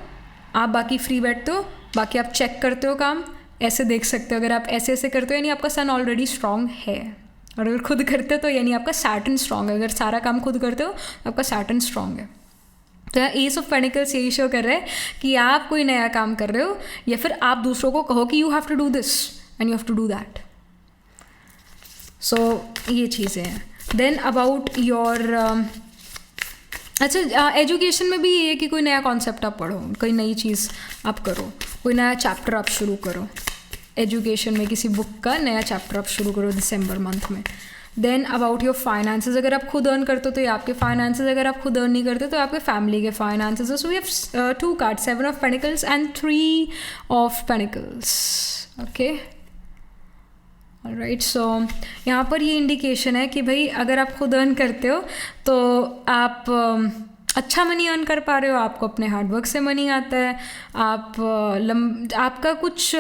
आप बाकी फ्री बैठते हो, बाकी आप चेक करते हो काम, ऐसे देख सकते हो. अगर आप ऐसे ऐसे करते हो यानी आपका सन ऑलरेडी स्ट्रांग है, और अगर खुद करते हो तो यानी आपका सैटर्न स्ट्रांग है. अगर सारा काम खुद करते हो तो आपका सैटर्न स्ट्रांग है. तो यहाँ एस ऑफ पेनिकल्स यही शो कर रहा है कि आप कोई नया काम कर रहे हो, या फिर आप दूसरों को कहो कि you have to do this and you have to do that. So ये चीज़ें हैं. देन अबाउट योर अच्छा, एजुकेशन में भी ये है कि कोई नया कॉन्सेप्ट आप पढ़ो, कोई नई चीज़ आप करो, कोई नया चैप्टर आप शुरू करो, एजुकेशन में किसी बुक का नया चैप्टर आप शुरू करो दिसंबर मंथ में। देन अबाउट योर फाइनेंसेस, अगर आप खुद अर्न करते हो तो ये आपके फाइनेंसेस, अगर आप खुद अर्न नहीं करते तो आपके फैमिली के finances. So we have 2 cards, 7 of pentacles and 3 of pentacles. Okay, alright. So यहाँ पर ये इंडिकेशन है कि भाई अगर आप खुद अर्न करते हो तो आप अच्छा मनी अर्न कर पा रहे हो, आपको अपने हार्डवर्क से मनी आता है, आपका कुछ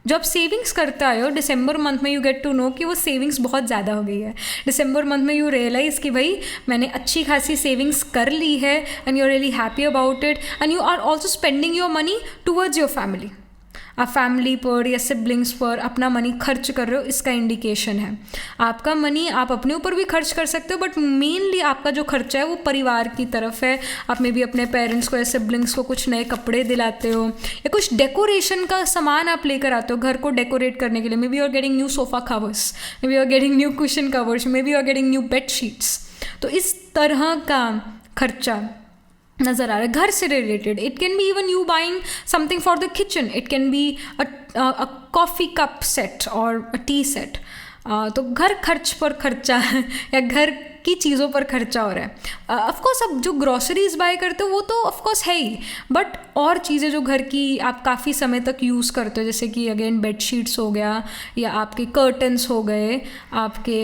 जब आप सेविंग्स करते आए हो दिसंबर मंथ में, यू गेट टू नो कि वो सेविंग्स बहुत ज़्यादा हो गई है। दिसंबर मंथ में यू रियलाइज़ कि भाई मैंने अच्छी खासी सेविंग्स कर ली है and you are really happy about it and you are also spending your money towards your family. आप फैमिली पर या सिबलिंग्स पर अपना मनी खर्च कर रहे हो, इसका इंडिकेशन है। आपका मनी आप अपने ऊपर भी खर्च कर सकते हो, बट मेनली आपका जो खर्चा है वो परिवार की तरफ है। आप में भी अपने पेरेंट्स को या सिबलिंग्स को कुछ नए कपड़े दिलाते हो या कुछ डेकोरेशन का सामान आप लेकर आते हो घर को डेकोरेट करने के लिए। Maybe you are getting new sofa covers, maybe you are getting new cushion covers, maybe you are getting new bed sheets. तो इस तरह का खर्चा नज़र आ रहा है घर से related. It can be even you buying something for the kitchen, it can be a coffee cup set और अ टी सेट। तो घर खर्च पर खर्चा या घर की चीज़ों पर खर्चा हो रहा है। ऑफकोर्स अब जो ग्रॉसरीज बाय करते हो वो तो ऑफकोर्स है ही, बट और चीज़ें जो घर की आप काफ़ी समय तक यूज़ करते हो, जैसे कि अगेन बेडशीट्स हो गया या आपके कर्टन्स हो गए, आपके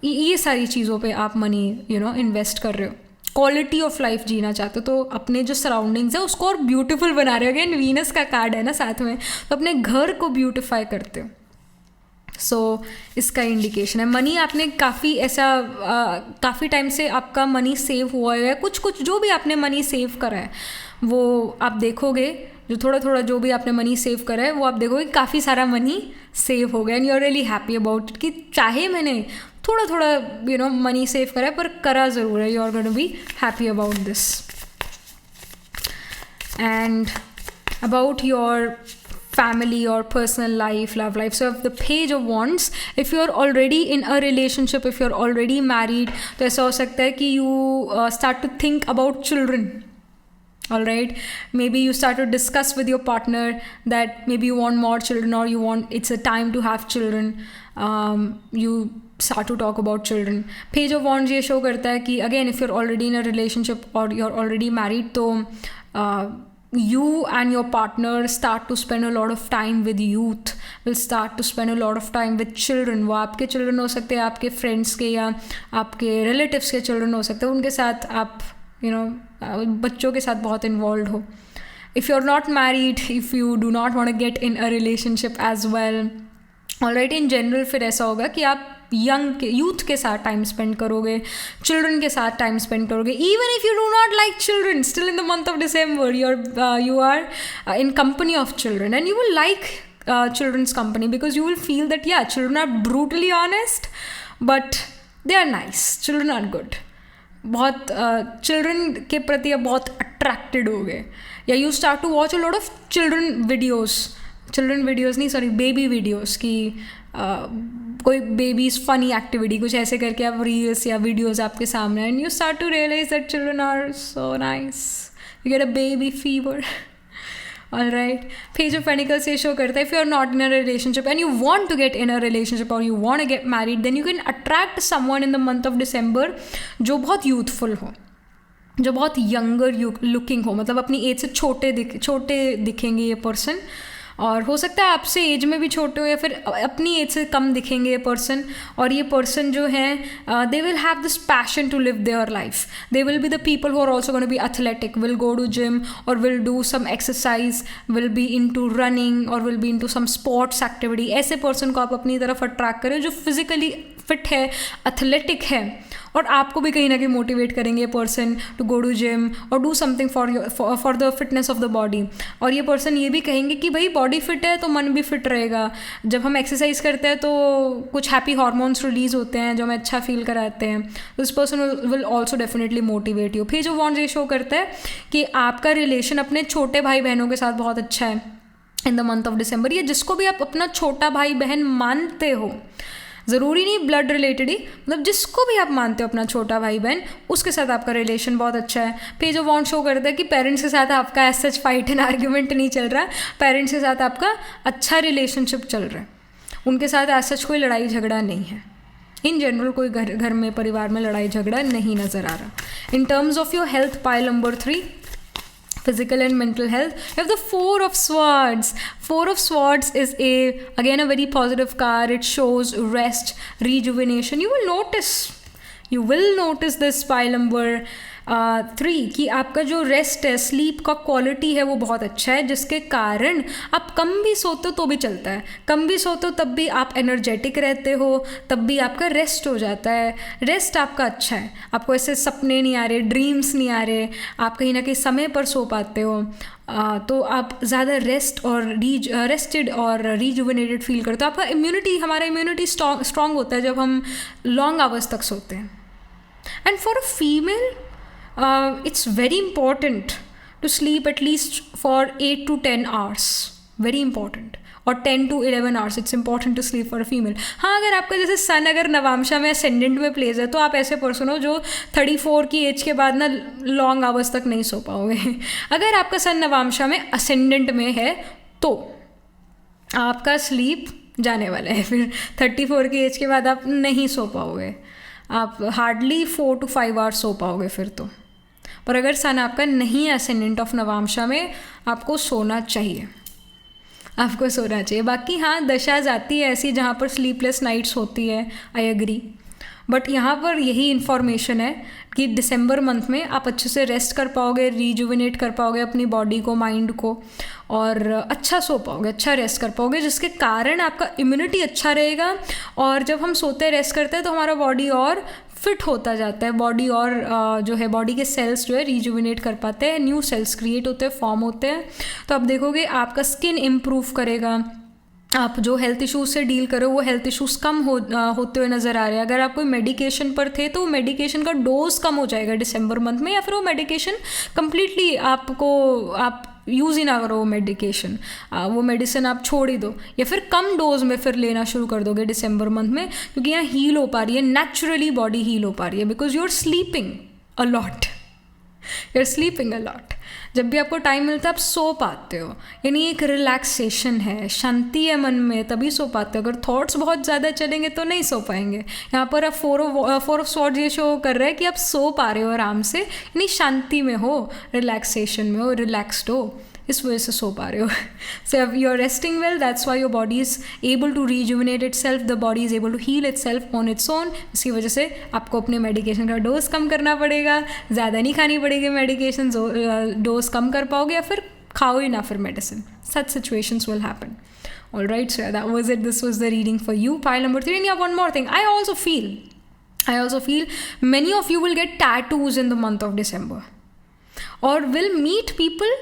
ये सारी चीज़ों पे आप मनी इन्वेस्ट कर रहे हो। क्वालिटी ऑफ लाइफ जीना चाहते हो तो अपने जो सराउंडिंग्स है उसको और ब्यूटीफुल बना रहे हो। अगेन वीनस का कार्ड है ना साथ में, तो अपने घर को ब्यूटिफाई करते हो। सो इसका इंडिकेशन है मनी आपने काफ़ी टाइम से आपका मनी सेव हुआ है, कुछ जो भी आपने मनी सेव करा है वो आप देखोगे, जो थोड़ा थोड़ा जो भी आपने मनी सेव करा है वो आप देखोगे काफ़ी सारा मनी सेव हो गया and you are really happy about it. कि चाहे मैंने थोड़ा थोड़ा मनी सेव करा है पर करा ज़रूर है, you are going to be happy about this. And about your family or personal life, love life. So if the page of wands, if you're already in a relationship, if you're already married, तो ऐसा हो सकता है कि you start to think about children. All right, maybe you start to discuss with your partner that maybe you want more children or it's a time to have children. You start to talk about children. Page of wands ये show करता है कि again if you're already in a relationship or you're already married, तो you and your partner start to spend a lot of time with youth, will start to spend a lot of time with children. वो आपके children हो सकते हैं, आपके friends के या आपके relatives के children हो सकते हैं, उनके साथ आप बच्चों के साथ बहुत involved हो. If you're not married, if you do not want to get in a relationship as well, alright, in general फिर ऐसा होगा कि आप यूथ के साथ टाइम स्पेंड करोगे, चिल्ड्रन के साथ टाइम स्पेंड करोगे। Even if you do not like children, still in the month of December you are in company of children and you will like children's company because you will feel that yeah, children are brutally honest but they are nice, children are good. बहुत children के प्रति आप बहुत attracted हो गए, या you start to watch a lot of children videos नहीं sorry baby videos की कोई बेबीज़ फनी एक्टिविटी कुछ ऐसे करके आप रील्स या वीडियोज़ आपके सामने, and you start to realise that children are so nice, you get a baby fever. Alright, Page of Pentacles ये शो करता है if you are not in a relationship and you want to get in a relationship or you want to get married, then you can attract someone in the month of December जो बहुत youthful हो, जो बहुत younger looking हो, मतलब अपनी as से छोटे दिखेंगे ये पर्सन, और हो सकता है आपसे एज में भी छोटे हो या फिर अपनी एज से कम दिखेंगे ये पर्सन. और ये पर्सन जो है they will have this passion to live their life. They will be the people who are also going to be athletic, will go to gym और will do some exercise, will be into running और will be into some sports activity. ऐसे person को आप अपनी तरफ attract करें जो physically fit है, एथलेटिक है, और आपको भी कहीं ना कहीं मोटिवेट करेंगे person to go to gym और do something for the fitness of the body. और ये पर्सन ये भी कहेंगे कि भाई बॉडी फिट है तो मन भी फिट रहेगा. जब हम एक्सरसाइज करते हैं तो कुछ हैप्पी हार्मोन्स रिलीज होते हैं जो हमें अच्छा फील कराते हैं. This person will also definitely motivate you. Page of wands ये शो करता है कि आपका रिलेशन अपने छोटे भाई बहनों के साथ बहुत अच्छा है इन द मंथ ऑफ डिसम्बर. ये जिसको भी आप अपना छोटा भाई बहन मानते हो, ज़रूरी नहीं ब्लड रिलेटेड ही, मतलब जिसको भी आप मानते हो अपना छोटा भाई बहन, उसके साथ आपका रिलेशन बहुत अच्छा है। पेज ऑफ वॉन्ड शो करता है कि पेरेंट्स के साथ आपका as such fight and argument नहीं चल रहा, पेरेंट्स के साथ आपका अच्छा रिलेशनशिप चल रहा है, उनके साथ एज सच कोई लड़ाई झगड़ा नहीं है। इन जनरल कोई घर में परिवार में लड़ाई झगड़ा नहीं नज़र आ रहा। इन terms of your health, pile number 3, physical and mental health, you have the Four of Swords. Four of Swords is again a very positive card. It shows rest, rejuvenation. You will notice this pile number 3 कि आपका जो rest है, sleep का quality है वो बहुत अच्छा है, जिसके कारण आप कम भी सोते हो तो भी चलता है, कम भी सोते हो तब भी आप एनर्जेटिक रहते हो, तब भी आपका रेस्ट हो जाता है। रेस्ट आपका अच्छा है, आपको ऐसे सपने नहीं आ रहे, ड्रीम्स नहीं आ रहे, आप कहीं ना कहीं समय पर सो पाते हो, तो आप ज़्यादा रेस्टेड और रिजुविनेटेड फील करते हो। आपका हमारा इम्यूनिटी स्ट्रॉन्ग होता है जब हम लॉन्ग आवर्स तक सोते हैं। And for a female it's very important to sleep at least for 8 to 10 hours, very important, और 10 to 11 hours it's important to sleep for a female। हाँ, अगर आपका जैसे सन अगर नवांशा में असेंडेंट में प्लेस है तो आप ऐसे पर्सन हो जो 34 की एज के बाद ना लॉन्ग आवर्स तक नहीं सो पाओगे। अगर आपका सन नवांशा में असेंडेंट में है तो आपका स्लीप जाने वाला है, फिर 34 की एज के बाद आप नहीं सो पाओगे, आप हार्डली 4 to 5 आवर्स सो पाओगे फिर तो। पर अगर सन आपका नहीं है असेंडेंट ऑफ नवांशा में, आपको सोना चाहिए, आपको सोना चाहिए। बाकी हाँ, दशा जाती है ऐसी जहाँ पर स्लीपलेस नाइट्स होती है, आई एग्री, बट यहाँ पर यही इन्फॉर्मेशन है कि दिसंबर मंथ में आप अच्छे से रेस्ट कर पाओगे, रिजुविनेट कर पाओगे अपनी बॉडी को, माइंड को, और अच्छा सो पाओगे, अच्छा रेस्ट कर पाओगे, जिसके कारण आपका इम्यूनिटी अच्छा रहेगा। और जब हम सोते रेस्ट करते हैं तो हमारा बॉडी और फिट होता जाता है, बॉडी और जो है बॉडी के सेल्स जो है रिजुविनेट कर पाते हैं, न्यू सेल्स क्रिएट होते हैं, फॉर्म होते हैं। तो आप देखोगे आपका स्किन इम्प्रूव करेगा, आप जो हेल्थ इश्यूज से डील करो वो हेल्थ इश्यूज कम होते हुए नज़र आ रहे हैं। अगर आप कोई मेडिकेशन पर थे तो मेडिकेशन का डोज कम हो जाएगा दिसंबर मंथ में, या फिर वो मेडिकेशन कम्प्लीटली आप यूज़ ही ना करो वो मेडिकेशन, वो मेडिसिन आप छोड़ ही दो, या फिर कम डोज में फिर लेना शुरू कर दोगे दिसंबर मंथ में, क्योंकि यहाँ हील हो पा रही है, नेचुरली बॉडी हील हो पा रही है, because you are sleeping a lot, you are sleeping a lot. जब भी आपको टाइम मिलता है आप सो पाते हो, यानी एक रिलैक्सेशन है, शांति है मन में, तभी सो पाते हो। अगर थॉट्स बहुत ज़्यादा चलेंगे तो नहीं सो पाएंगे। यहाँ पर आप फोर ऑफ स्वॉर्ड्स ये शो कर रहा है कि आप सो पा रहे हो आराम से, यानी शांति में हो, रिलैक्सेशन में हो, रिलैक्सड हो, इस वजह से सो पा रहे हो। So you are resting well, that's why your body is able to rejuvenate itself, the body is able to heal itself on its own. इसकी वजह से आपको अपने मेडिकेशन का डोज कम करना पड़ेगा, ज़्यादा नहीं खानी पड़ेगी मेडिकेशन, डोज कम कर पाओगे, या फिर खाओ ही ना फिर medicine. Such situations will happen. All right, so that was it. This was the reading for you, pile number 3. And yeah, one more thing. I also feel many of you will get tattoos in the month of December, or will meet people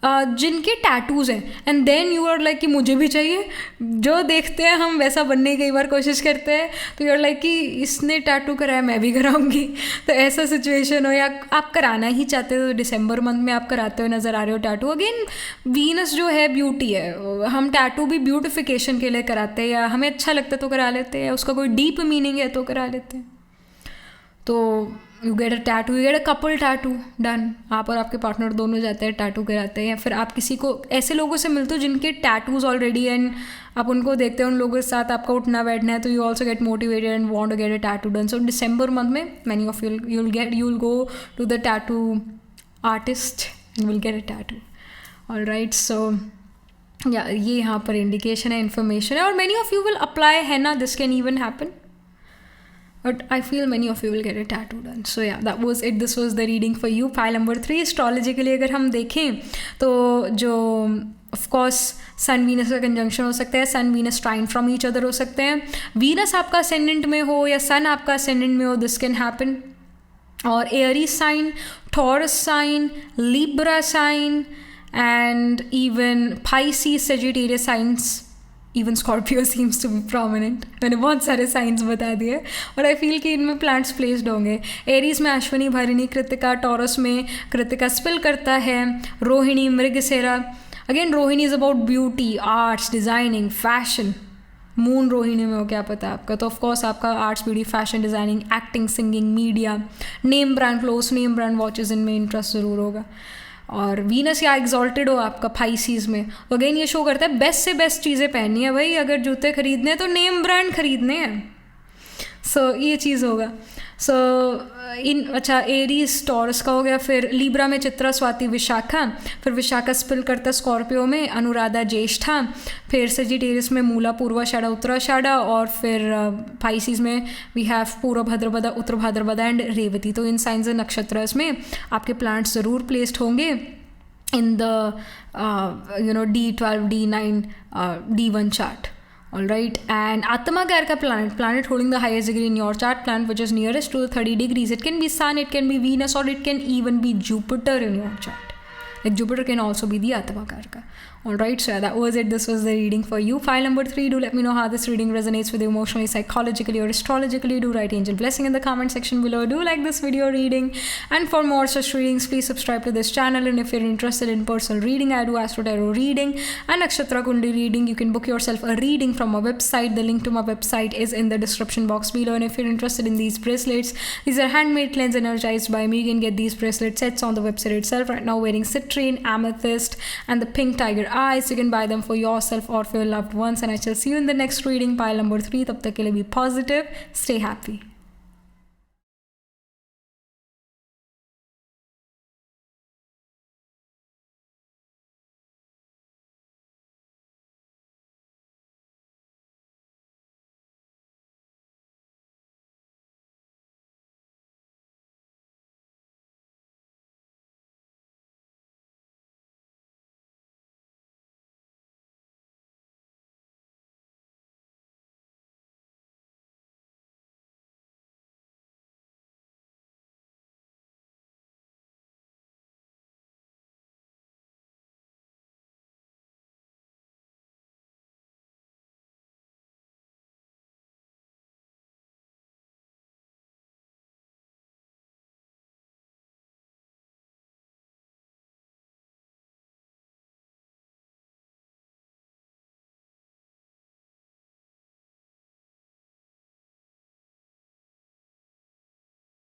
जिनके tattoos हैं, and then you are like कि मुझे भी चाहिए। जो देखते हैं हम वैसा बनने की कई बार कोशिश करते हैं, तो यू आर लाइक कि इसने टैटू कराया मैं भी कराऊंगी। तो ऐसा सिचुएशन हो, या आप कराना ही चाहते हो तो दिसंबर मंथ में आप कराते हुए नज़र आ रहे हो टैटू। अगेन वीनस जो है ब्यूटी है, हम टैटू भी ब्यूटिफिकेशन के लिए कराते हैं, या हमें अच्छा लगता है तो करा लेते हैं, या उसका कोई डीप मीनिंग है तो करा लेते हैं। तो you get a tattoo, you get a couple tattoo done, आप और आपके पार्टनर दोनों जाते हैं टैटू कराते हैं। या फिर आप किसी को ऐसे लोगों से मिलते हो जिनके टैटूज ऑलरेडी, एंड आप उनको देखते हो, उन लोगों के साथ आपका उठना बैठना है, तो you also get motivated and want to get a tattoo done. So December month में many of you will go to the tattoo artist and will get a tattoo. Alright, so या ये यहाँ पर इंडिकेशन है, information है। और many of you will apply henna, this can even happen, but I feel many of you will get a tattoo done. So yeah, that was it. This was the reading for you, pile number 3. Astrology के लिए अगर हम देखें तो जो of course sun Venus का conjunction हो सकता है, sun Venus trine from each other हो सकते हैं, वीनस आपका असेंडेंट में हो या सन आपका असेंडेंट में हो, दिस कैन हैपन। और airy sign, Taurus sign, Libra sign, and even Pisces, Sagittarius signs, even Scorpio seems to be prominent. मैंने बहुत सारे साइंस बता दिए, और आई फील कि इनमें प्लांट्स प्लेस्ड होंगे। एरीज में अश्विनी, भरणी, कृतिका, टॉरस में कृतिका स्पिल करता है, Rohini, Mrigashira. Again Rohini is about beauty, arts, designing, fashion, moon Rohini में हो, क्या पता है आपका। तो ऑफकोर्स आपका arts, beauty, fashion designing, acting, singing, media, name brand clothes, name brand watches, इनमें इंटरेस्ट ज़रूर होगा। और वीनस या एग्जॉल्टेड हो आपका फाइसीज में, तो अगेन ये शो करता है बेस्ट से बेस्ट चीज़ें पहननी है भाई। अगर जूते खरीदने हैं तो नेम ब्रांड खरीदने हैं। सो ये चीज़ होगा। सो अच्छा, एरीज टॉरस का हो गया। फिर लिब्रा में चित्रा, स्वाति, विशाखा। फिर विशाखा स्पिल करता स्कॉर्पियो में, अनुराधा ज्येष्ठा। फिर सेजिटेरियस में मूला, पूर्वाषाढ़ा, उत्तराषाढ़ा। और फिर पाइसिस में वी हैव पूर्व भाद्रपदा, उत्तर भाद्रपदा एंड रेवती। तो इन साइंस एंड नक्षत्रस में आपके प्लांट्स ज़रूर प्लेस्ड होंगे in the D12, D9, D1 chart. All right, and Atma Garka planet holding the highest degree in your chart, planet which is nearest to the 30 degrees. It can be Sun, it can be Venus, or it can even be Jupiter in your chart. Like Jupiter can also be the Atma Garka. Alright, so that was it. This was the reading for you. File number 3. Do let me know how this reading resonates with you emotionally, psychologically, or astrologically. Do write angel blessing in the comment section below. Do like this video reading. And for more such readings, please subscribe to this channel. And if you're interested in personal reading, I do Astro Tarot reading and Nakshatra Kundi reading. You can book yourself a reading from my website. The link to my website is in the description box below. And if you're interested in these bracelets, these are handmade, cleansed, energized by me. You can get these bracelet sets on the website itself. Right now, wearing citrine, amethyst, and the pink tiger eyes. You can buy them for yourself or for your loved ones, and I shall see you in the next reading, pile number 3. Tab tak ke liye be positive, stay happy.